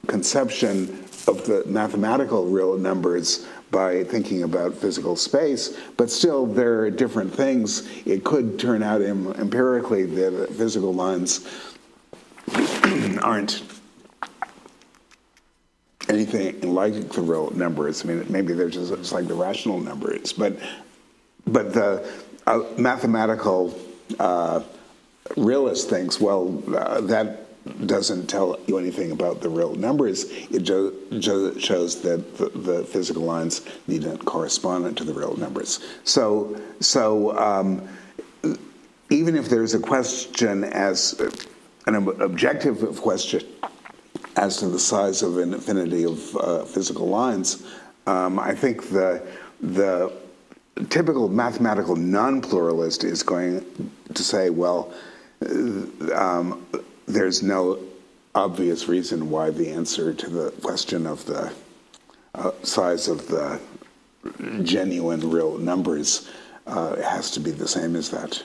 conception of the mathematical real numbers by thinking about physical space, but still there are different things. It could turn out empirically that physical lines aren't anything like the real numbers. I mean, maybe they're just like the rational numbers, but the mathematical realist thinks, well, that doesn't tell you anything about the real numbers. It shows that the physical lines needn't correspond to the real numbers. So even if there's a question, as an objective question as to the size of an infinity of physical lines, I think the typical mathematical non-pluralist is going to say, well, there's no obvious reason why the answer to the question of the size of the genuine real numbers has to be the same as that.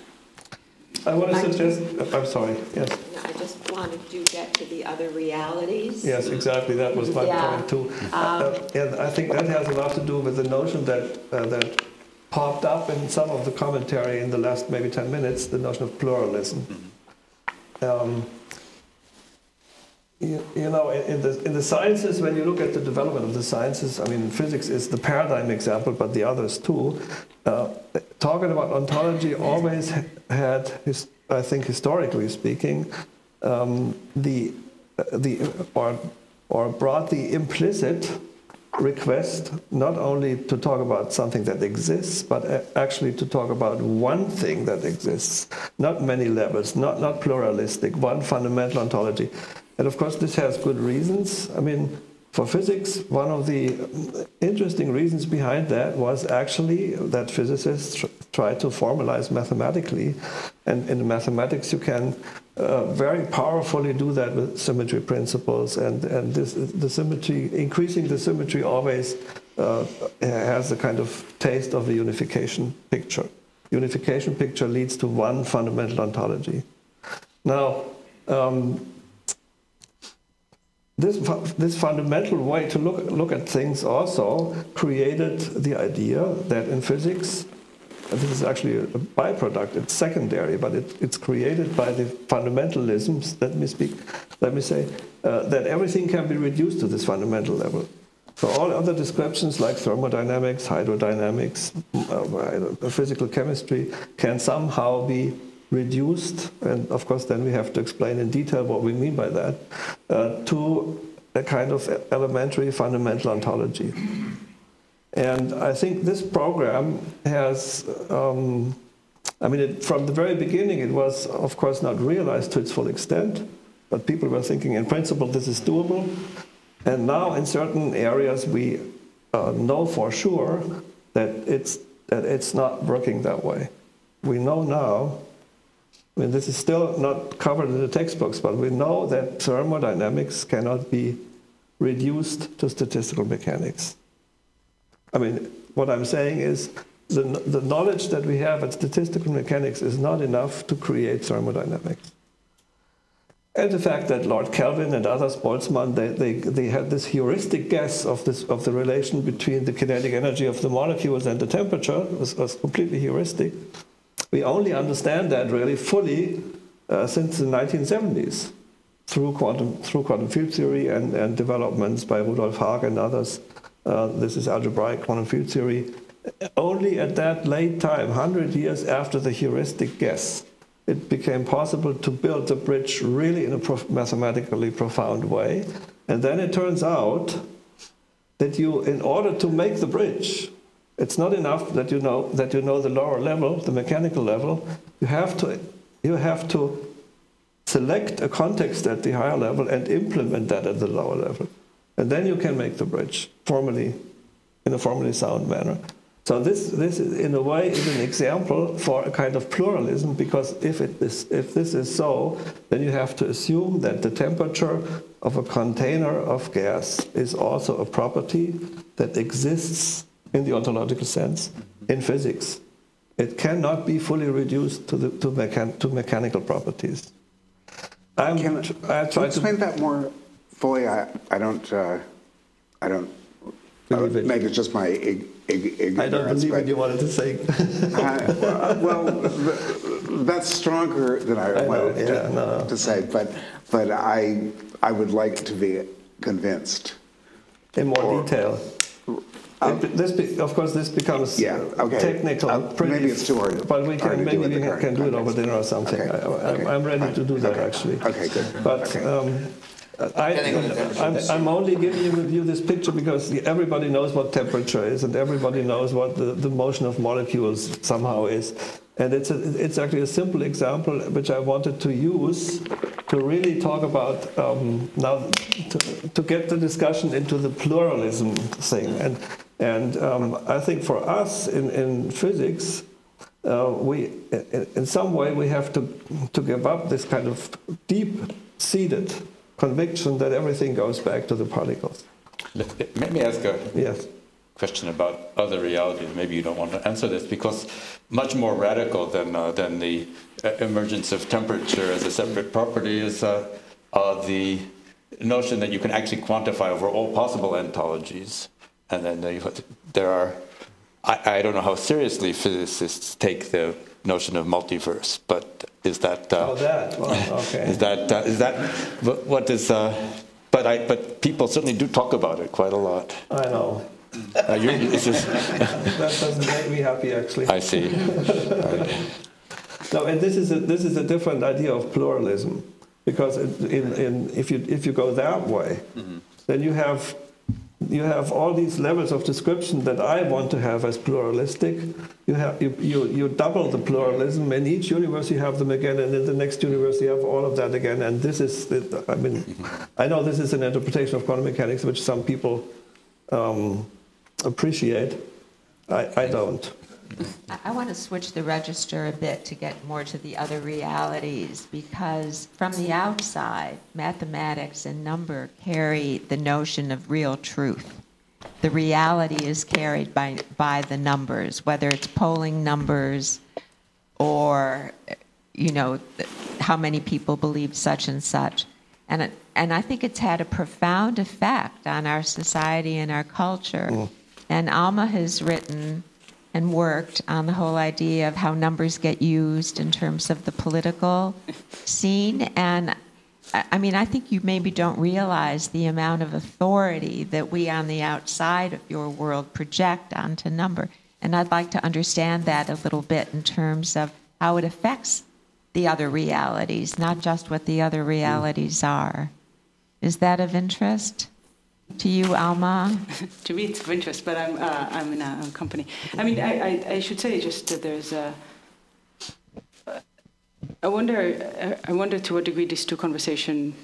I want to suggest, I'm sorry, yes. I just wanted to get to the other realities. Yes, exactly, that was my point too. And I think that has a lot to do with the notion that that popped up in some of the commentary in the last maybe 10 minutes, the notion of pluralism. You know, in the sciences, when you look at the development of the sciences, I mean, physics is the paradigm example, but the others too. Talking about ontology always had, I think, historically speaking, or brought the implicit request not only to talk about something that exists, but actually to talk about one thing that exists, not many levels, not pluralistic, one fundamental ontology. And of course, this has good reasons. I mean, for physics, one of the interesting reasons behind that was actually that physicists try to formalize mathematically. And in mathematics, you can very powerfully do that with symmetry principles. And the symmetry, increasing the symmetry always has a kind of taste of the unification picture. Unification picture leads to one fundamental ontology. Now, this fundamental way to look at things also created the idea that in physics, this is actually a byproduct, it's secondary, but it's created by the fundamentalisms, let me say, that everything can be reduced to this fundamental level. So all other descriptions like thermodynamics, hydrodynamics, physical chemistry can somehow be reduced, and of course then we have to explain in detail what we mean by that, to a kind of elementary fundamental ontology. And I think this program has, from the very beginning it was of course not realized to its full extent, but people were thinking in principle this is doable, and now in certain areas we know for sure that it's not working that way. We know now, I mean, this is still not covered in the textbooks, but we know that thermodynamics cannot be reduced to statistical mechanics. I mean, what I'm saying is the knowledge that we have at statistical mechanics is not enough to create thermodynamics. And the fact that Lord Kelvin and others, Boltzmann, they had this heuristic guess of the relation between the kinetic energy of the molecules and the temperature was completely heuristic. We only understand that really fully since the 1970s through quantum field theory and developments by Rudolf Haag and others. This is algebraic quantum field theory. Only at that late time, 100 years after the heuristic guess, it became possible to build the bridge really in a mathematically profound way. And then it turns out that in order to make the bridge, it's not enough that you know the lower level, the mechanical level. You have to select a context at the higher level and implement that at the lower level. And then you can make the bridge in a formally sound manner. So this in a way is an example for a kind of pluralism, because if this is so, then you have to assume that the temperature of a container of gas is also a property that exists in the ontological sense in physics. It cannot be fully reduced to mechanical properties. Can you explain that more fully? I don't. Maybe it's just my ignorance. I don't believe what you wanted to say. Well, that's stronger than I wanted to say, but I would like to be convinced. In more detail. Of course, this becomes technical. Maybe it's too hard. But we can do it over dinner or something. Okay. I'm ready to do that actually. Okay, good. But I'm only giving you this picture because everybody knows what temperature is, and everybody knows what the motion of molecules somehow is. And it's actually a simple example which I wanted to use to really talk about now to get the discussion into the pluralism thing. And I think for us in physics, in some way we have to give up this kind of deep-seated conviction that everything goes back to the particles. Let me ask a question about other realities. Maybe you don't want to answer this, because much more radical than the emergence of temperature as a separate property is the notion that you can actually quantify over all possible ontologies. And then there are, I don't know how seriously physicists take the notion of multiverse, but is that okay. Is that what is? But people certainly do talk about it quite a lot. I know. That doesn't make me happy, actually. I see. No, and this is a different idea of pluralism, because if you go that way, then you have all these levels of description that I want to have as pluralistic. You double the pluralism. In each universe you have them again, and in the next universe you have all of that again. And this is, I know this is an interpretation of quantum mechanics which some people appreciate. I don't. I want to switch the register a bit to get more to the other realities, because from the outside, mathematics and number carry the notion of real truth. The reality is carried by the numbers, whether it's polling numbers or, how many people believe such and such. And I think it's had a profound effect on our society and our culture. And Alma has written and worked on the whole idea of how numbers get used in terms of the political scene. And I think you maybe don't realize the amount of authority that we on the outside of your world project onto number. And I'd like to understand that a little bit in terms of how it affects the other realities, not just what the other realities are. Is that of interest to you, Alma? To me, it's of interest, but I'm in a company. I should say just that there's a. I wonder to what degree these two conversations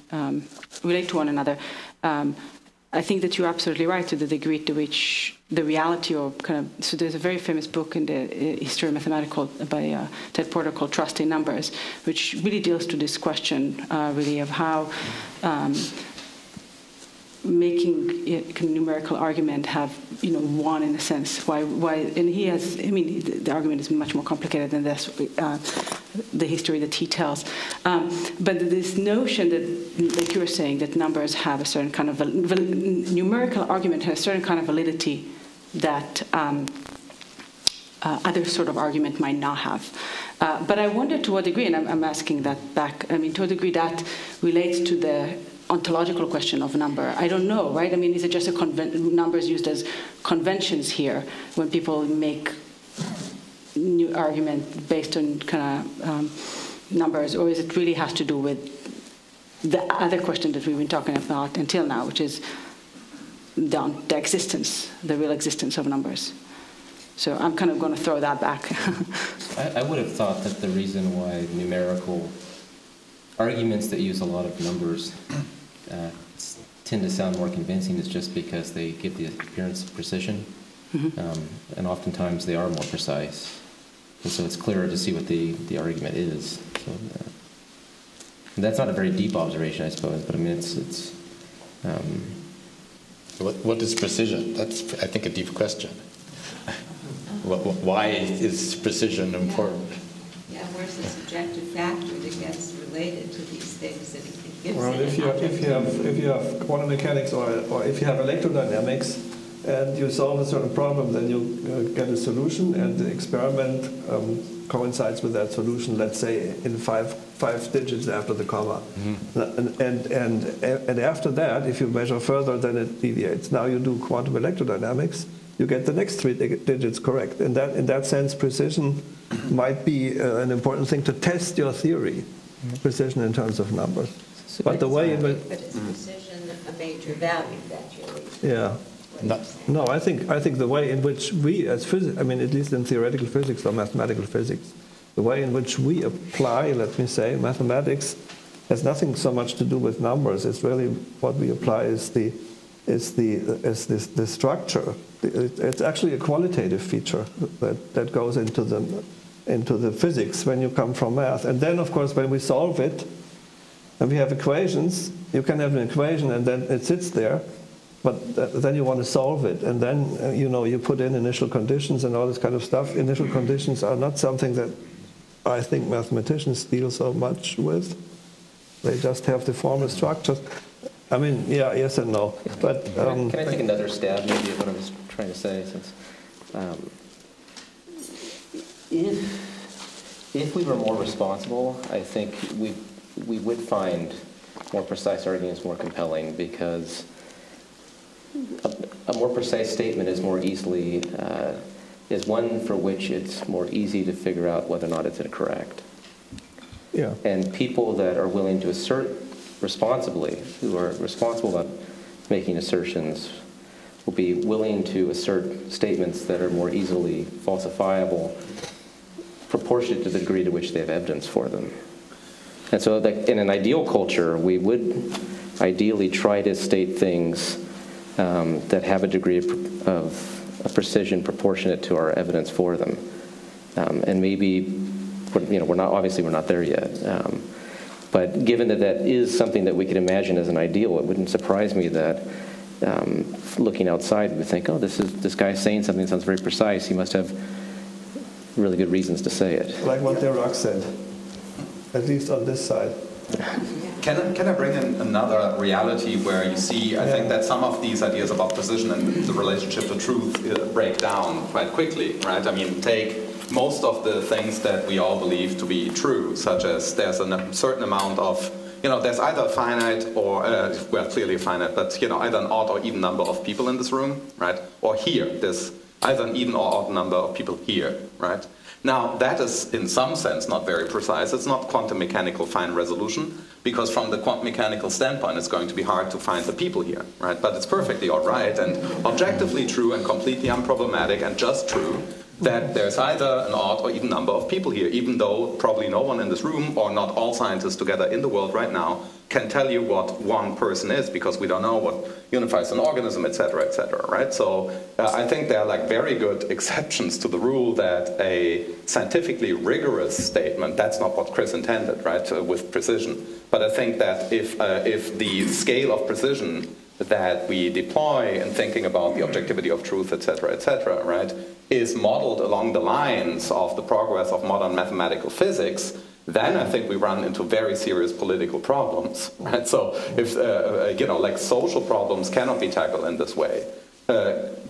relate to one another. I think that you're absolutely right to the degree to which the reality or so there's a very famous book in the history of mathematics by Ted Porter called Trust in Numbers, which really deals to this question really of how making it a numerical argument have, won in a sense. Why? And he has. I mean, the argument is much more complicated than this. The history that he tells, but this notion that, like you were saying, that numbers have a certain kind of numerical argument has a certain kind of validity that other sort of argument might not have. But I wonder to what degree, and I'm asking that back. I mean, to a degree that relates to the ontological question of number. I don't know, right? I mean, is it just numbers used as conventions here when people make new argument based on kind of numbers, or is it really has to do with the other question that we've been talking about until now, which is the existence, the real existence of numbers? So I'm kind of going to throw that back. I would have thought that the reason why numerical arguments that use a lot of numbers tend to sound more convincing is just because they give the appearance of precision, and oftentimes they are more precise. And so it's clearer to see what the argument is. So that's not a very deep observation, I suppose, but I mean, it's what is precision? That's, I think, a deep question. Why is precision important? Yeah, where's the subjective factor that gets related to these things that gives well, if you have quantum mechanics or if you have electrodynamics and you solve a certain problem, then you get a solution, and the experiment coincides with that solution, let's say in five digits after the comma. And after that, if you measure further, then it deviates. Now you do quantum electrodynamics, you get the next 3 digits correct. And that, in that sense, precision might be an important thing to test your theory, precision in terms of numbers. But the way in which... But is precision a major value that you're... Yeah. No, I think the way in which we as physics, I mean, at least in theoretical physics or mathematical physics, the way in which we apply, let me say, mathematics has nothing so much to do with numbers. It's really what we apply is the structure. It's actually a qualitative feature that goes into the physics when you come from math. And then, of course, when we solve it, and we have equations, you can have an equation and then it sits there, but then you want to solve it, and then you put in initial conditions and all this kind of stuff. Initial conditions are not something that I think mathematicians deal so much with. They just have the formal structures. I mean, yeah, yes and no. But can I take another stab, maybe, at what I was trying to say? Since if we were more responsible, I think we would find more precise arguments more compelling, because a more precise statement is more easily is one for which it's more easy to figure out whether or not it's incorrect. Yeah. And people that are willing to assert responsibly, who are responsible about making assertions, will be willing to assert statements that are more easily falsifiable, proportionate to the degree to which they have evidence for them. And so in an ideal culture, we would ideally try to state things that have a degree of precision proportionate to our evidence for them. And maybe, we're not there yet. But given that that is something that we could imagine as an ideal, it wouldn't surprise me that looking outside, we think, oh, this guy's saying something that sounds very precise. He must have really good reasons to say it. Like what Dirac said, at least on this side. Can I bring in another reality where you see, I think that some of these ideas about precision and the relationship to truth break down quite quickly, right? I mean, take most of the things that we all believe to be true, such as there's a certain amount of, there's either a finite or, well, clearly finite, but, either an odd or even number of people in this room, right? Or here, there's either an even or odd number of people here, right? Now, that is, in some sense, not very precise. It's not quantum mechanical fine resolution, because from the quantum mechanical standpoint, it's going to be hard to find the people here, right? But it's perfectly all right and objectively true and completely unproblematic and just true that there's either an odd or even number of people here, even though probably no one in this room, or not all scientists together in the world right now, can tell you what one person is, because we don't know what unifies an organism, etc., right? So I think there are like very good exceptions to the rule that a scientifically rigorous statement, that's not what Chris intended, right, with precision. But I think that if the scale of precision that we deploy in thinking about the objectivity of truth, etc., right, is modeled along the lines of the progress of modern mathematical physics, then I think we run into very serious political problems, right? So if, like social problems cannot be tackled in this way.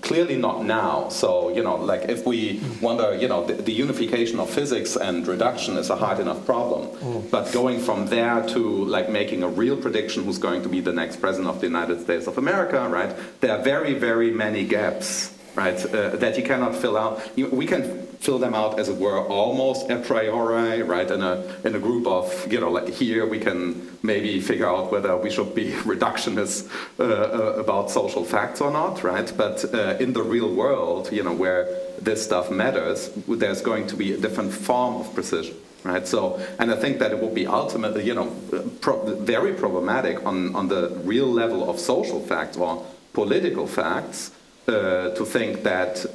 Clearly not now. So, like if we wonder, the unification of physics and reduction is a hard enough problem. But going from there to like making a real prediction who's going to be the next president of the United States of America, right? There are very, very many gaps, right, that you cannot fill out. We can fill them out, as it were, almost a priori, right? In a group of, like here we can maybe figure out whether we should be reductionists about social facts or not, right? But in the real world, where this stuff matters, there's going to be a different form of precision, right? So, and I think that it will be ultimately, very problematic on the real level of social facts or political facts, to think that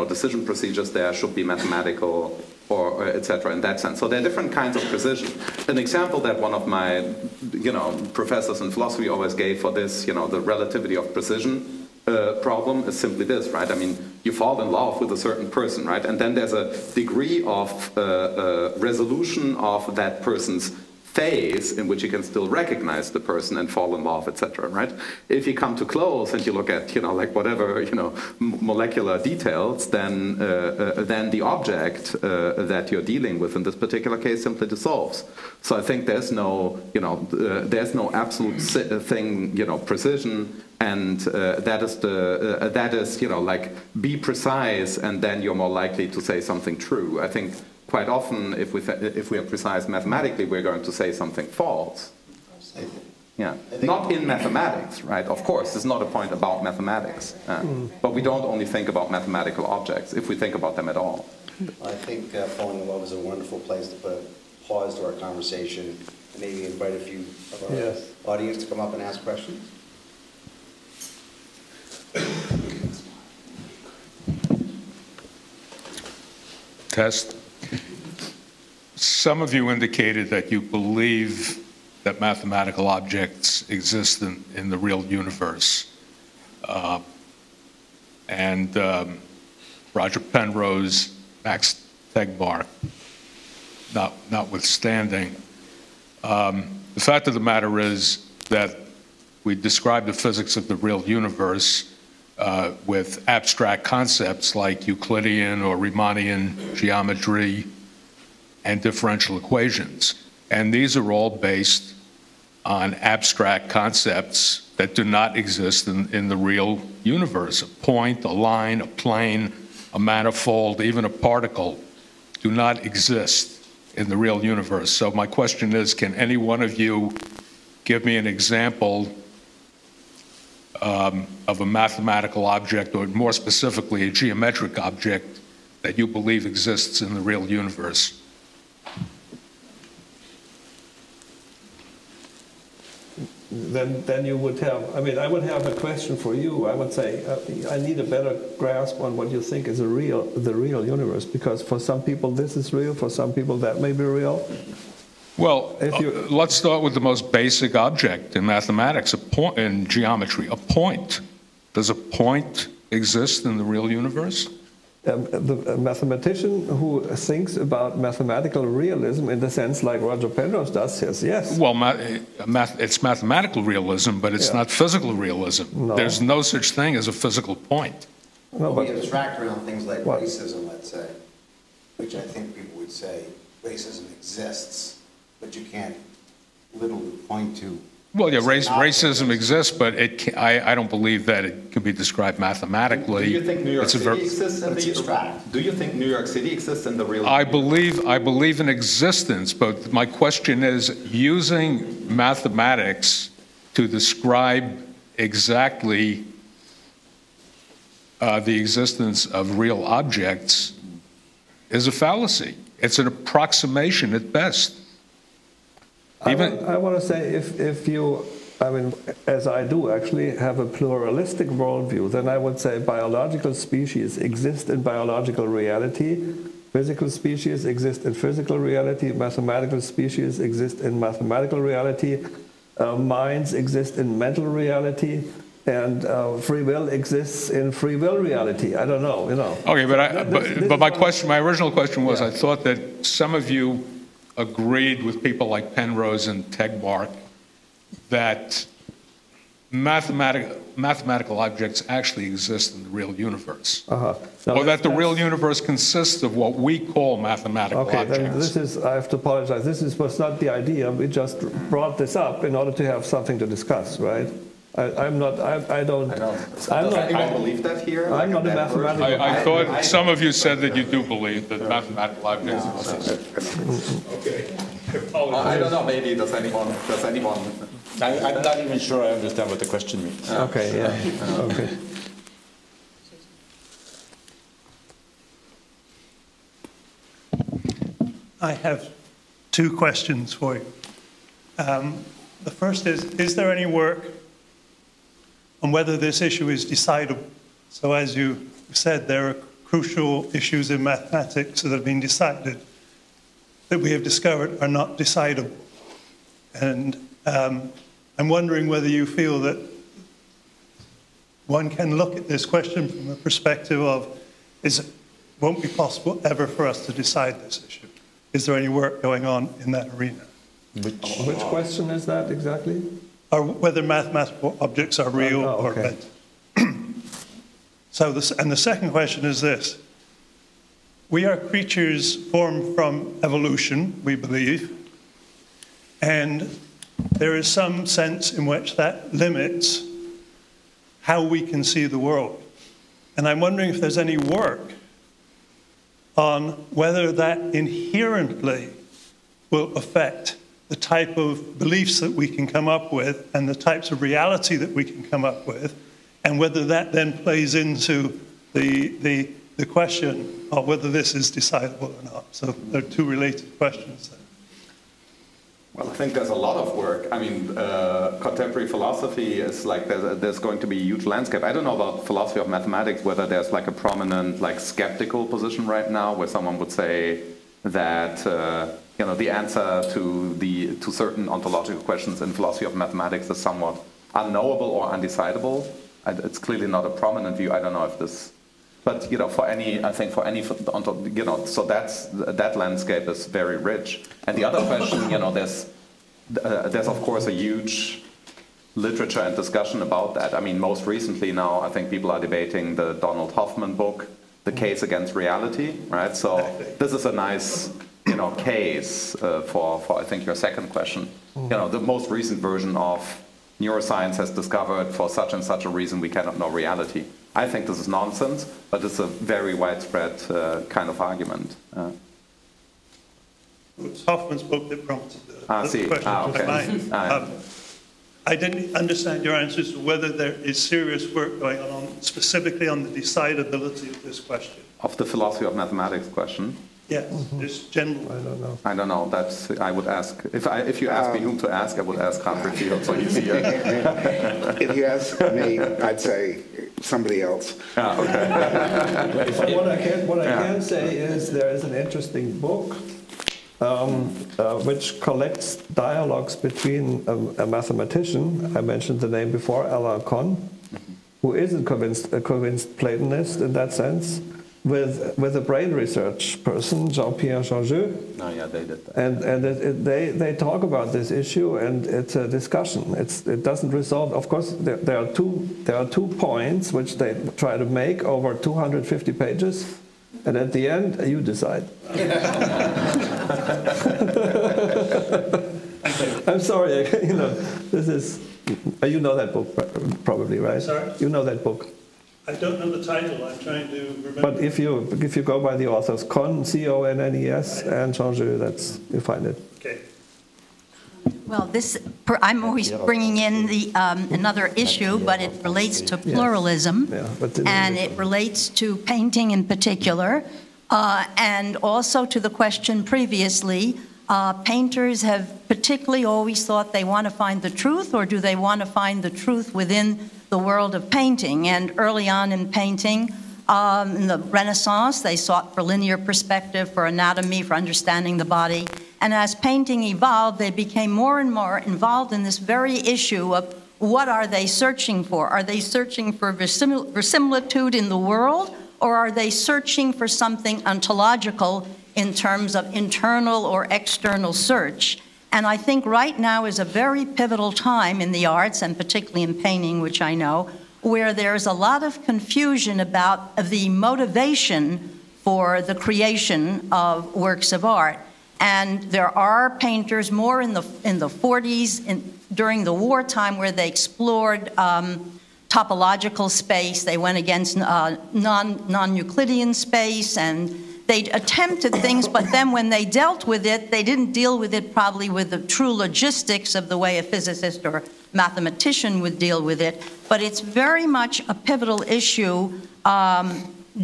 decision procedures there should be mathematical or etc. in that sense. So there are different kinds of precision. An example that one of my professors in philosophy always gave for this, the relativity of precision problem is simply this, right? I mean, you fall in love with a certain person, right? And then there's a degree of resolution of that person's phase in which you can still recognize the person and fall in love, etc., right? If you come too close and you look at, like whatever, molecular details, then the object that you're dealing with in this particular case simply dissolves. So I think there's no, there's no absolute thing, precision, and that is, like be precise, and then you're more likely to say something true. I think quite often, if we are precise mathematically, we're going to say something false. Yeah, not in mathematics, right? Of course, it's not a point about mathematics, but we don't only think about mathematical objects if we think about them at all. I think falling in love is a wonderful place to put a pause to our conversation and maybe invite a few of our audience to come up and ask questions. Test. Some of you indicated that you believe that mathematical objects exist in the real universe. Roger Penrose, Max Tegmark, notwithstanding, the fact of the matter is that we describe the physics of the real universe with abstract concepts like Euclidean or Riemannian geometry and differential equations. And these are all based on abstract concepts that do not exist in the real universe. A point, a line, a plane, a manifold, even a particle do not exist in the real universe. So my question is, can any one of you give me an example of a mathematical object, or more specifically, a geometric object that you believe exists in the real universe? Then you would have, I would have a question for you. I would say, I need a better grasp on what you think is the real universe, because for some people this is real, for some people that may be real. Well, let's start with the most basic object in mathematics, in geometry, a point. Does a point exist in the real universe? The mathematician who thinks about mathematical realism in the sense like Roger Penrose does says yes. Well, it's mathematical realism, but it's not physical realism. No. There's no such thing as a physical point. No, but we abstract around things like racism, let's say, which I think people would say racism exists, but you can't literally point to. Well, yeah, racism exists, but I don't believe that it can be described mathematically. Do you think New York City exists in the? Do you think New York City exists in the real? I believe in existence, but my question is, using mathematics to describe exactly the existence of real objects is a fallacy. It's an approximation at best. I want to say if you, as I do actually, have a pluralistic worldview, then I would say biological species exist in biological reality, physical species exist in physical reality, mathematical species exist in mathematical reality, minds exist in mental reality, and free will exists in free will reality. I don't know, you know. Okay, but my original question was, I thought that some of you agreed with people like Penrose and Tegmark that mathematical objects actually exist in the real universe. No, or that the real universe consists of what we call mathematical objects. Then this is, I have to apologize, was not the idea. We just brought this up in order to have something to discuss, right? Does anyone believe that here? I'm not a mathematical. I thought some of you said that you do believe that mathematical objects exist. Okay. I don't know, maybe does anyone? I'm not even sure I understand what the question means. Okay, yeah, okay. I have two questions for you. The first is there any work on whether this issue is decidable? So as you said, there are crucial issues in mathematics that have been decided that we have discovered are not decidable. And I'm wondering whether you feel that one can look at this question from a perspective of, it won't be possible ever for us to decide this issue. Is there any work going on in that arena? Which question is that exactly? Or whether mathematical objects are real or mental. And the second question is this. We are creatures formed from evolution, we believe, and there is some sense in which that limits how we can see the world. And I'm wondering if there's any work on whether that inherently will affect the type of beliefs that we can come up with and the types of reality that we can come up with, and whether that then plays into the question of whether this is decidable or not. So there are two related questions there. Well, I think there's a lot of work. I mean, contemporary philosophy is like there's going to be a huge landscape. I don't know about philosophy of mathematics, whether there's like a prominent like skeptical position right now where someone would say that you know, the answer to certain ontological questions in philosophy of mathematics is somewhat unknowable or undecidable. It's clearly not a prominent view. I don't know if this, but you know, I think for any, you know, so that landscape is very rich. And the other question, you know, there's of course a huge literature and discussion about that. I mean, most recently now, I think people are debating the Donald Hoffman book, The Case Against Reality, right? So this is a nice, you know, case for I think your second question. You know, the most recent version of neuroscience has discovered for such and such a reason we cannot know reality. I think this is nonsense, but it's a very widespread kind of argument. It's Hoffman's book that prompted the question. Okay. I didn't understand your answers to whether there is serious work going on specifically on the decidability of this question. Of the philosophy of mathematics question? Yes, just general. I don't know. That's, I would ask, if you ask me whom to ask, I would ask Humphrey Field, so he's here. If you ask me, I'd say somebody else. Okay. What I can say is there is an interesting book which collects dialogues between a mathematician, I mentioned the name before, Alain Conn, who is a convinced Platonist in that sense, with a brain research person, Jean-Pierre Changeux. Oh yeah, they did that. And they talk about this issue, and it's a discussion. It doesn't resolve. Of course, there are two points which they try to make over 250 pages, and at the end you decide. I'm sorry, you know, this is. You know that book probably, right? Sorry? You know that book. I don't know the title. I'm trying to remember. But if you go by the authors, Conn, C-O-N-N-E-S, and Changeux, you find it. Okay. Well, I'm always bringing in another issue, but it relates to pluralism, and it relates to painting in particular, and also to the question previously. Painters have particularly always thought they want to find the truth, or do they want to find the truth within the world of painting? And early on in painting, in the Renaissance, they sought for linear perspective, for anatomy, for understanding the body. And as painting evolved, they became more and more involved in this very issue of what are they searching for? Are they searching for verisimilitude in the world, or are they searching for something ontological in terms of internal or external search? And I think right now is a very pivotal time in the arts, and particularly in painting, which I know, where there's a lot of confusion about the motivation for the creation of works of art. And there are painters more in the 40s, during the wartime, where they explored topological space. They went against non-Euclidean space, and they attempted things, but then when they dealt with it, they didn't deal with it probably with the true logistics of the way a physicist or mathematician would deal with it. But it's very much a pivotal issue.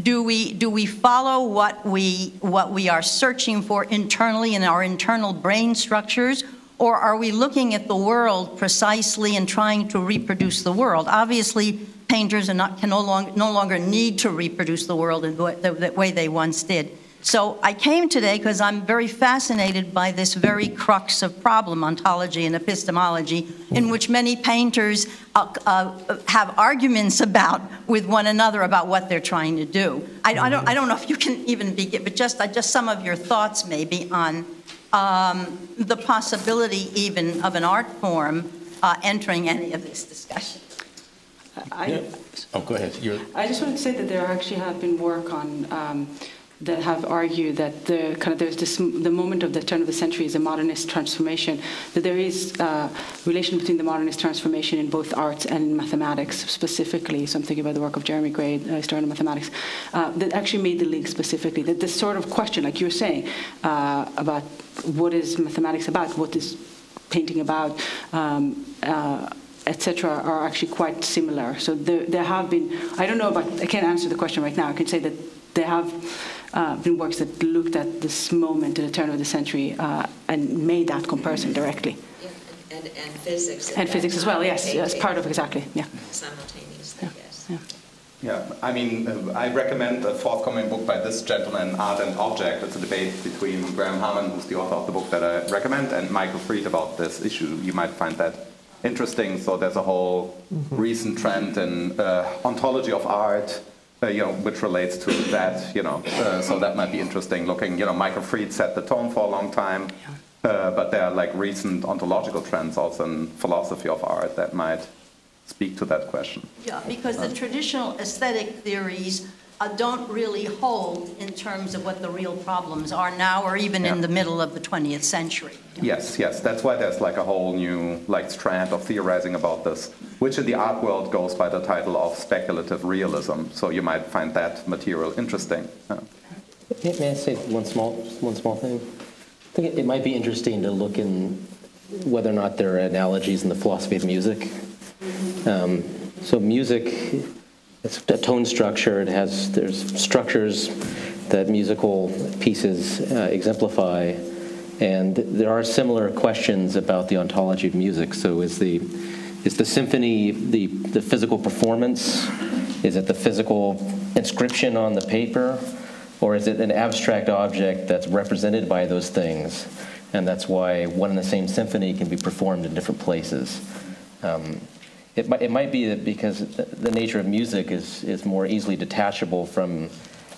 Do we follow what we are searching for internally in our internal brain structures, or are we looking at the world precisely and trying to reproduce the world? Obviously, painters can no longer need to reproduce the world in the way they once did. So I came today because I'm very fascinated by this very crux of problem, ontology and epistemology, in which many painters have arguments with one another about what they're trying to do. I don't know if you can even begin, but just some of your thoughts maybe on the possibility even of an art form entering any of this discussion. Oh, go ahead. I just wanted to say that there actually have been work on that have argued that there's the moment of the turn of the century is a modernist transformation, that there is a relation between the modernist transformation in both arts and mathematics specifically. So I'm thinking about the work of Jeremy Gray, historian of mathematics, that actually made the link specifically, that this sort of question, like you were saying, about what is mathematics about, what is painting about, etc., are actually quite similar. So there have been, I don't know about, I can't answer the question right now. I can say that there have been works that looked at this moment at the turn of the century and made that comparison directly. Yeah, and physics. And physics as well, yes, as part of, exactly, yeah. Simultaneously, yeah. yes. Yeah. Yeah, I mean, I recommend a forthcoming book by this gentleman, Art and Object. It's a debate between Graham Harman, who's the author of the book that I recommend, and Michael Fried about this issue. You might find that interesting. So there's a whole recent trend in ontology of art, which relates to that, so that might be interesting looking. Michael Fried set the tone for a long time, but there are like recent ontological trends also in philosophy of art that might speak to that question. Yeah, because the traditional aesthetic theories don't really hold in terms of what the real problems are now or even in the middle of the 20th century. Yes, that's why there's like a whole new strand of theorizing about this, which in the art world goes by the title of speculative realism. So you might find that material interesting. May I say one small thing? I think it might be interesting to look in whether or not there are analogies in the philosophy of music. So music, it's a tone structure. There's structures that musical pieces exemplify, and there are similar questions about the ontology of music. So is the symphony the physical performance? Is it the physical inscription on the paper, or is it an abstract object that's represented by those things? And that's why one and the same symphony can be performed in different places. It might be that because the nature of music is more easily detachable from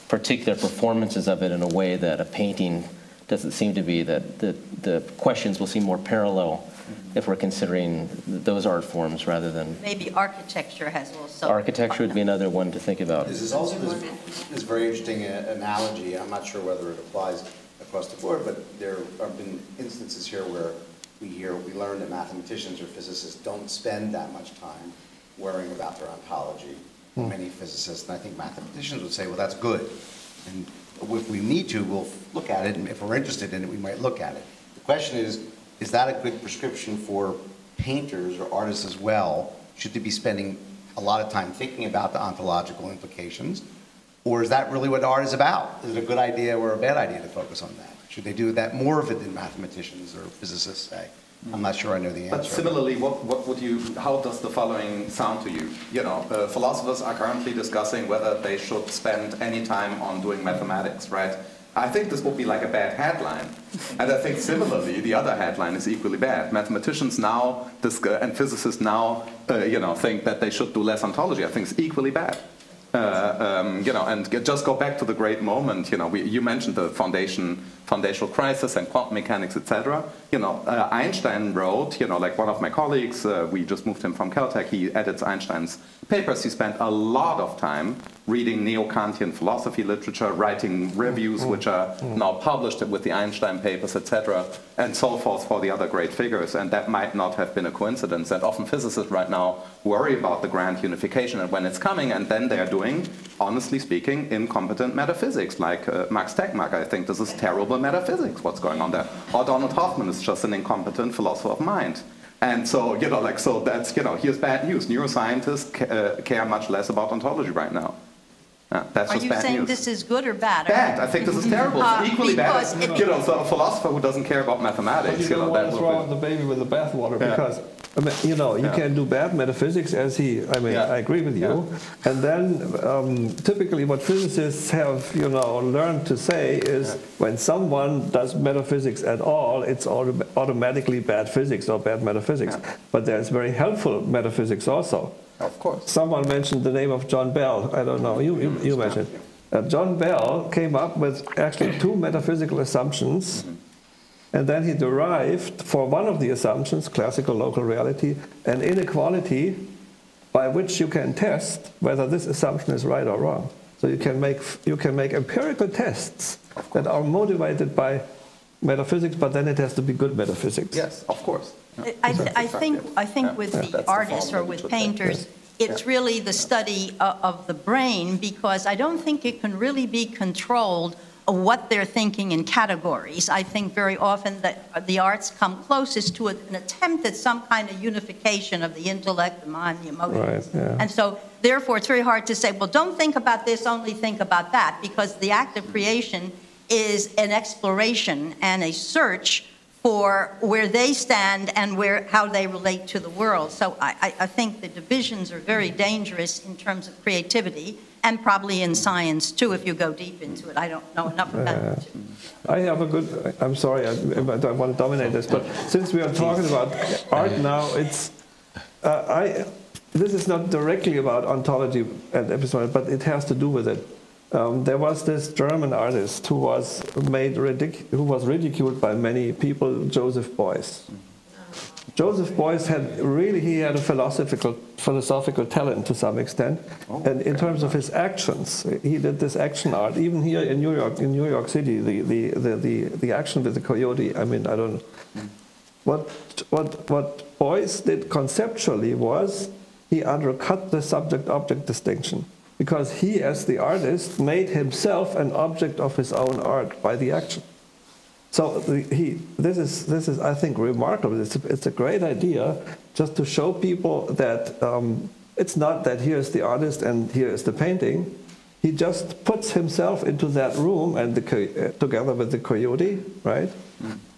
particular performances of it in a way that a painting doesn't seem to be, that the questions will seem more parallel if we're considering those art forms rather than... Maybe architecture has also... Architecture would be another one to think about. This is also this very interesting analogy. I'm not sure whether it applies across the board, but there have been instances here where we learn that mathematicians or physicists don't spend that much time worrying about their ontology. Many physicists, and I think mathematicians would say, well, that's good. And if we need to, we'll look at it, and if we're interested in it, we might look at it. The question is that a good prescription for painters or artists as well? Should they be spending a lot of time thinking about the ontological implications? Or is that really what art is about? Is it a good idea or a bad idea to focus on that? Should they do that more of it than mathematicians or physicists say? I'm not sure I know the answer. But similarly, how does the following sound to you? Philosophers are currently discussing whether they should spend any time on doing mathematics, right? I think this would be like a bad headline. And I think similarly, the other headline is equally bad. Mathematicians now and physicists now, think that they should do less ontology. I think it's equally bad. And just go back to the great moment. You mentioned the foundational crisis and quantum mechanics, etc. Einstein wrote. Like one of my colleagues, we just moved him from Caltech. He edits Einstein's papers. He spent a lot of time reading neo-Kantian philosophy literature, writing reviews which are now published with the Einstein papers, etc., and so forth for the other great figures. And that might not have been a coincidence. And often physicists right now worry about the grand unification and when it's coming, and then they're doing, honestly speaking, incompetent metaphysics, like Max Tegmark. I think this is terrible metaphysics, what's going on there. Or Donald Hoffman is just an incompetent philosopher of mind. And so, so that's, here's bad news. Neuroscientists care much less about ontology right now. That's just bad news. Are you saying this is good or bad? Bad. I think this is terrible. It's equally bad. So a philosopher who doesn't care about mathematics, you know, that's wrong with the baby with the bathwater, because you can do bad metaphysics as I agree with you. And then typically what physicists have, learned to say is when someone does metaphysics at all, it's automatically bad physics or bad metaphysics. But there's very helpful metaphysics also. Of course. Someone mentioned the name of John Bell. I don't know. You mentioned it. John Bell came up with actually 2 metaphysical assumptions, and then he derived for one of the assumptions, classical local reality, an inequality by which you can test whether this assumption is right or wrong. So you can make empirical tests that are motivated by metaphysics, but then it has to be good metaphysics. Yes, of course. I think with the artists or with painters, it's really the study of the brain, because I don't think it can really be controlled what they're thinking in categories. I think very often that the arts come closest to an attempt at some kind of unification of the intellect, the mind, the emotions. Right, yeah. And so, therefore, it's very hard to say, well, don't think about this, only think about that, because the act of creation is an exploration and a search for where they stand and how they relate to the world. So I think the divisions are very dangerous in terms of creativity, and probably in science too, if you go deep into it. I don't know enough about it. I have a good, I'm sorry, I don't want to dominate this, but since we are talking about art now, it's, this is not directly about ontology and epistemology, but it has to do with it. There was this German artist who was ridiculed by many people, Joseph Beuys. Joseph Beuys had a philosophical talent to some extent, and in terms of his actions, he did this action art. Even here in New York City, the action with the coyote. I mean, I don't know. What Beuys did conceptually was he undercut the subject-object distinction, because he, as the artist, made himself an object of his own art by the action. So this is I think remarkable. It's a great idea just to show people that it's not that here's the artist and here is the painting. He just puts himself into that room and together with the coyote, right?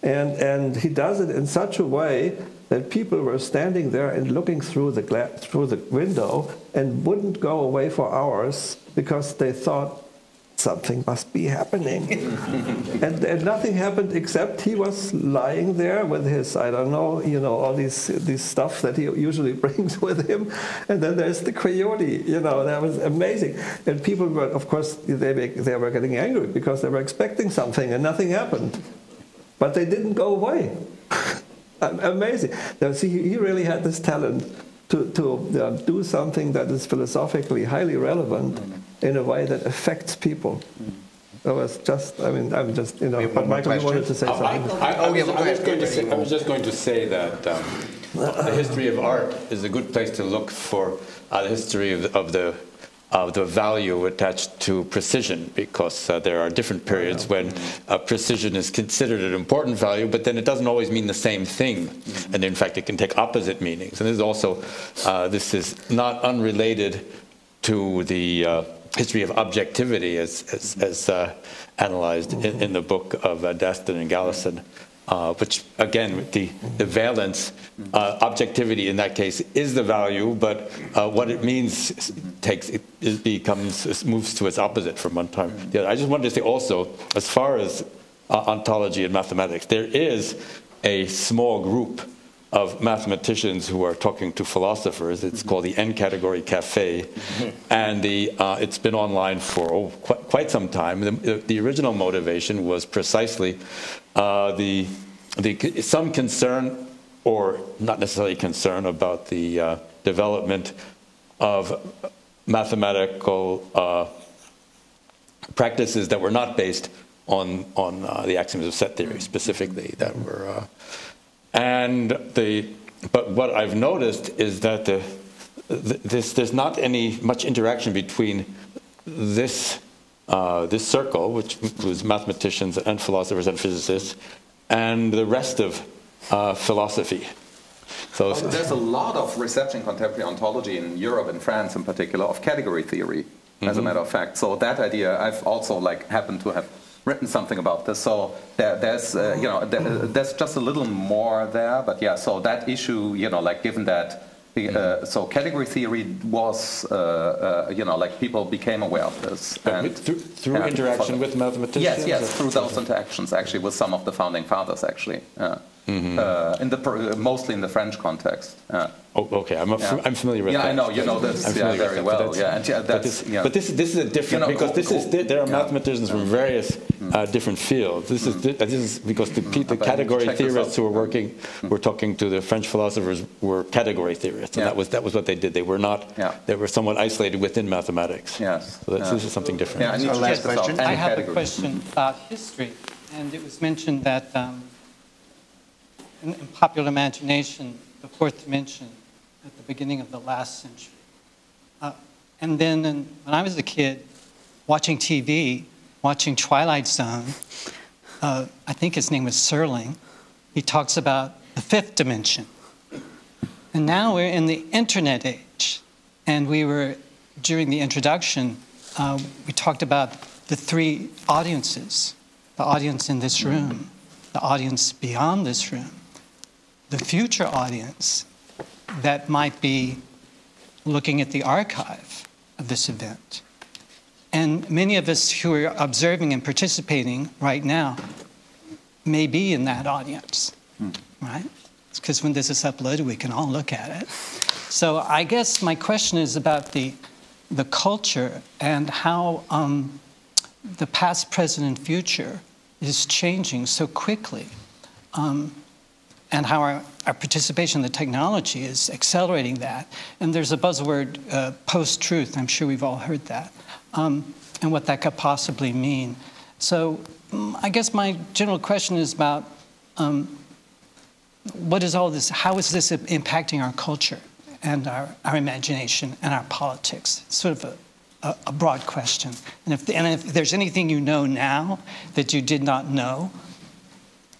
And he does it in such a way that people were standing there and looking through the window and wouldn't go away for hours because they thought something must be happening. and nothing happened except he was lying there with his, I don't know, all these stuff that he usually brings with him. And then there's the coyote, that was amazing. And people were, of course, they were getting angry because they were expecting something and nothing happened. But they didn't go away. Amazing. Now, see, he really had this talent to do something that is philosophically highly relevant in a way that affects people. That was just, I'm just, but Michael, you wanted to say something. I was just going to say that the history of art is a good place to look for the history of the value attached to precision, because there are different periods when precision is considered an important value, but then it doesn't always mean the same thing, and in fact it can take opposite meanings. And this is also, this is not unrelated to the history of objectivity as analyzed in the book of Daston and Gallison. which again, the valence, objectivity in that case is the value, but what it means moves to its opposite from one time. I just wanted to say also, as far as ontology and mathematics, there is a small group of mathematicians who are talking to philosophers. It's called the N-Category Cafe, and it's been online for quite some time. The original motivation was precisely some concern, or not necessarily concern, about the development of mathematical practices that were not based on the axioms of set theory specifically, that were but what I've noticed is that there's not much interaction between this circle, which includes mathematicians and philosophers and physicists, and the rest of philosophy. So there's a lot of reception in contemporary ontology in Europe and France in particular of category theory, as a matter of fact. So that idea, I've also happened to have written something about this, so there's there's just a little more there, but yeah. So that issue, given that, so category theory was, people became aware of this, and through interaction with mathematicians. Yes, through those interactions, actually, with some of the founding fathers, actually. Mostly in the French context. Oh, okay. I'm familiar with that. I know you know this very well. But this is a different, because there are mathematicians from various different fields. This is because the category theorists who were talking to the French philosophers were category theorists, and that was what they did. They were not. They were somewhat isolated within mathematics. Yes. So this is something different. Last question. I have a question about history, and it was mentioned that. In popular imagination, the fourth dimension at the beginning of the last century. And then when I was a kid, watching TV, watching Twilight Zone, I think his name was Serling, he talks about the fifth dimension. And now we're in the internet age. And during the introduction, we talked about the three audiences, the audience in this room, the audience beyond this room, the future audience that might be looking at the archive of this event. And many of us who are observing and participating right now may be in that audience, right? Because when this is uploaded, we can all look at it. So I guess my question is about the culture and how the past, present, and future is changing so quickly. And how our participation in the technology is accelerating that. And there's a buzzword, post-truth. I'm sure we've all heard that. And what that could possibly mean. So I guess my general question is about what is all this, how is this impacting our culture and our imagination and our politics? It's sort of a broad question. And if there's anything you know now that you did not know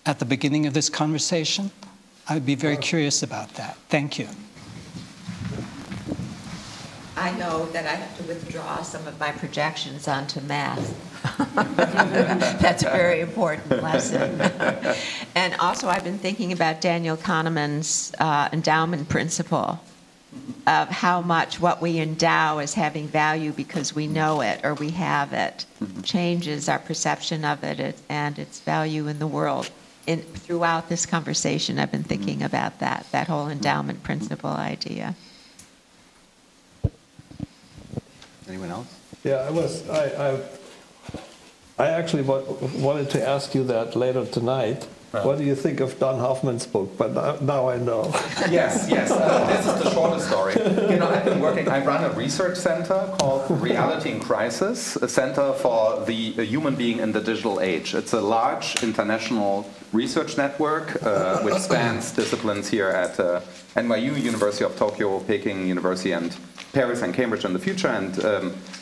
at the beginning of this conversation, I would be very curious about that. Thank you. I know that I have to withdraw some of my projections onto math. That's a very important lesson. And also, I've been thinking about Daniel Kahneman's endowment principle of how much what we endow as having value because we know it or we have it changes our perception of it and its value in the world. Throughout this conversation, I've been thinking about that whole endowment principle idea. Anyone else? Yeah, I actually wanted to ask you that later tonight. What do you think of Don Hoffman's book? But now I know. Yes. This is the shortest story. I've been working. I run a research center called Reality in Crisis, a center for the human being in the digital age. It's a large international research network which spans disciplines here at NYU, University of Tokyo, Peking University, and Paris and Cambridge in the future,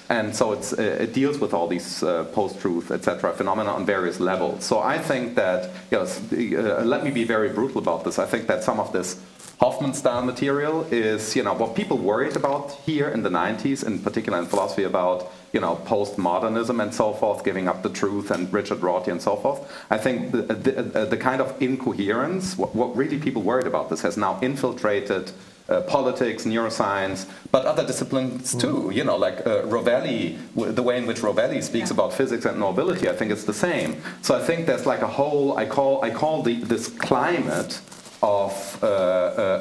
and so it deals with all these post-truth, etc. phenomena on various levels. So I think that, let me be very brutal about this. I think that some of this Hoffman-style material is, what people worried about here in the 90s, in particular in philosophy, about postmodernism and so forth, giving up the truth, and Richard Rorty and so forth. I think the kind of incoherence, what really people worried about this, has now infiltrated politics, neuroscience, but other disciplines too. Like Rovelli, the way in which Rovelli speaks about physics and knowability, I think it's the same. So I think there's like a whole, I call this climate of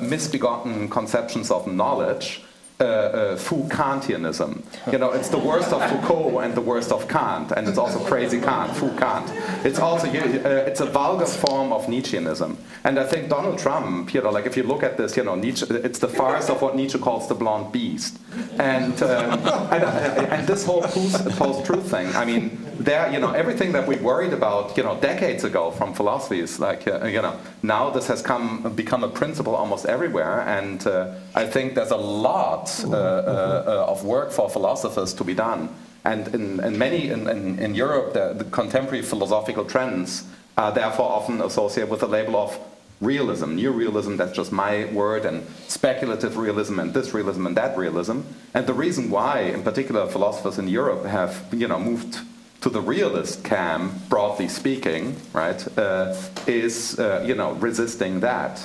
misbegotten conceptions of knowledge, Foucaultianism. It's the worst of Foucault and the worst of Kant, and it's also crazy Kant, Foucault. It's also it's a vulgar form of Nietzscheanism. And I think Donald Trump, like if you look at this, Nietzsche, it's the farce of what Nietzsche calls the blonde beast. And this whole post-truth thing, I mean, everything that we worried about, decades ago from philosophy is like, now this has become a principle almost everywhere, and I think there's a lot of work for philosophers to be done. And in Europe, the contemporary philosophical trends are therefore often associated with the label of realism, new realism, that's just my word, and speculative realism, and this realism and that realism. And the reason why, in particular, philosophers in Europe have, moved to the realist camp, broadly speaking, right, is, resisting that.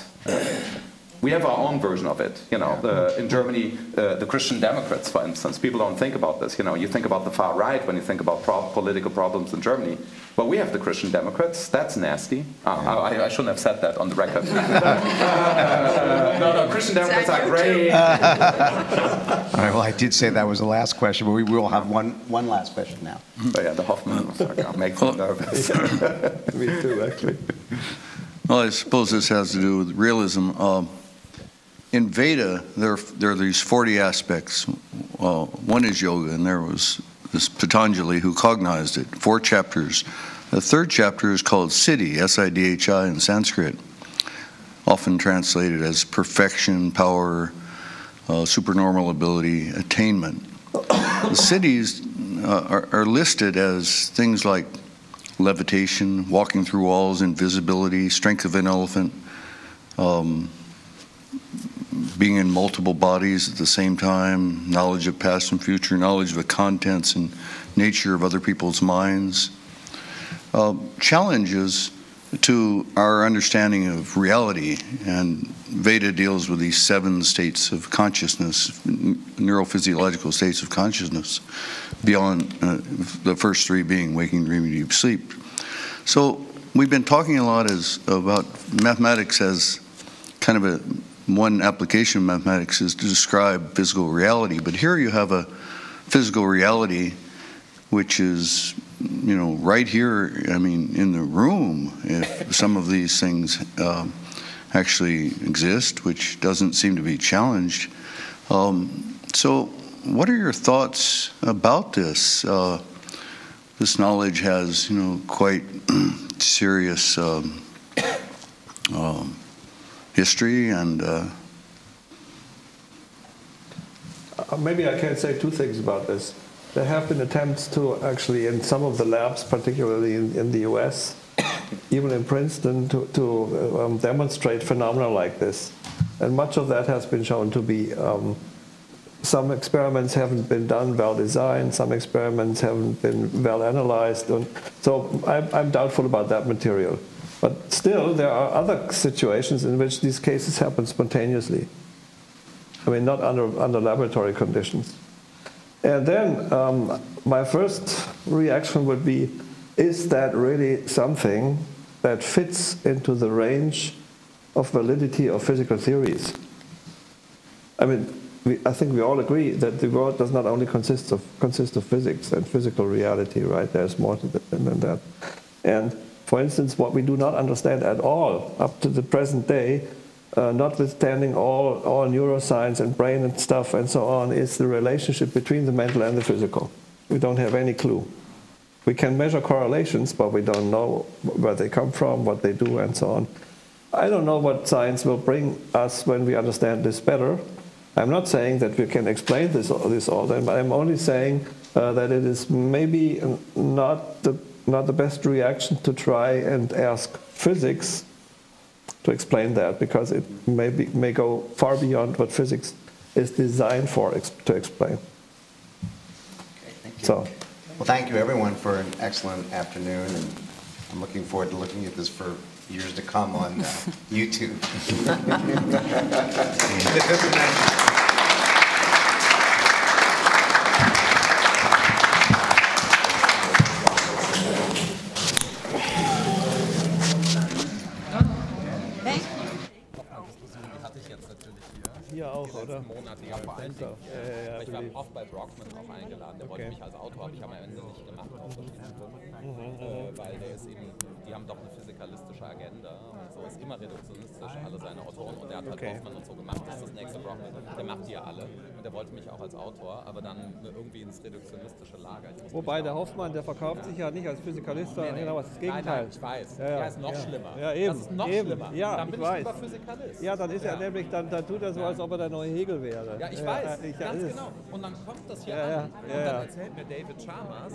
We have our own version of it. In Germany, the Christian Democrats, for instance, people don't think about this. You think about the far right when you think about political problems in Germany. But we have the Christian Democrats. That's nasty. I shouldn't have said that on the record. No, Christian Democrats are great. All right, well, I did say that was the last question, but we will have one last question now. But yeah, the Hoffman makes me nervous. Me too, actually. Well, I suppose this has to do with realism. In Veda, there are these 40 aspects. One is yoga, and there was this Patanjali who cognized it. 4 chapters. The 3rd chapter is called Siddhi, S-I-D-H-I in Sanskrit, often translated as perfection, power, supernormal ability, attainment. The Siddhis are listed as things like levitation, walking through walls, invisibility, strength of an elephant, being in multiple bodies at the same time, knowledge of past and future, knowledge of the contents and nature of other people's minds. Challenges to our understanding of reality, and Veda deals with these 7 states of consciousness, neurophysiological states of consciousness, beyond the first 3 being waking, dreaming, deep sleep. So we've been talking a lot about mathematics as kind of one application of mathematics is to describe physical reality, but here you have a physical reality which is, right here, I mean, in the room, if some of these things actually exist, which doesn't seem to be challenged. So what are your thoughts about this? This knowledge has, quite serious history, and maybe I can say 2 things about this. There have been attempts to actually, in some of the labs, particularly in the US, even in Princeton, to demonstrate phenomena like this. And much of that has been shown to be, some experiments haven't been done well designed, some experiments haven't been well analyzed. And so I'm doubtful about that material. But still, there are other situations in which these cases happen spontaneously. I mean, not under laboratory conditions. And then my first reaction would be, is that really something that fits into the range of validity of physical theories? I mean, I think we all agree that the world does not only consist of physics and physical reality, right? There's more to it than that. And for instance, what we do not understand at all up to the present day, notwithstanding all neuroscience and brain and stuff and so on, is the relationship between the mental and the physical. We don't have any clue. We can measure correlations, but we don't know where they come from, what they do, and so on. I don't know what science will bring us when we understand this better. I'm not saying that we can explain this all. I'm only saying that it is maybe not the best reaction to try and ask physics to explain that, because it may go far beyond what physics is designed for to explain. Okay, So. Well, thank you everyone for an excellent afternoon, and I'm looking forward to looking at this for years to come on YouTube. Hier auch, oder? Monate, ja, vor allen Dingen. Ich war oft bei Brockman auch eingeladen, der wollte mich als Autor, aber ich habe am Ende nicht gemacht, aus verschiedenen Gründen. Weil der ist eben, die haben doch eine physikalistische Agenda und so, ist immer reduktionistisch, alle seine Autoren. Und der hat halt Brockman und so gemacht, das ist das nächste Brockman, der macht die ja alle. Und der wollte mich auch als Autor, aber dann irgendwie ins reduktionistische Lager. Wobei der Hoffmann, der verkauft sich ja nicht als Physikalist, sondern genau das Gegenteil. Nein, ich weiß. Ja, Der ist noch schlimmer. Ja, eben. Das ist noch schlimmer. Ja, dann bin ich lieber Physikalist. Ja, dann ist er nämlich, dann tut er so, als ob er der neue Hegel wäre. Ja, ich weiß, ganz genau. Und dann kommt das hier an. Und dann erzählt mir David Chalmers,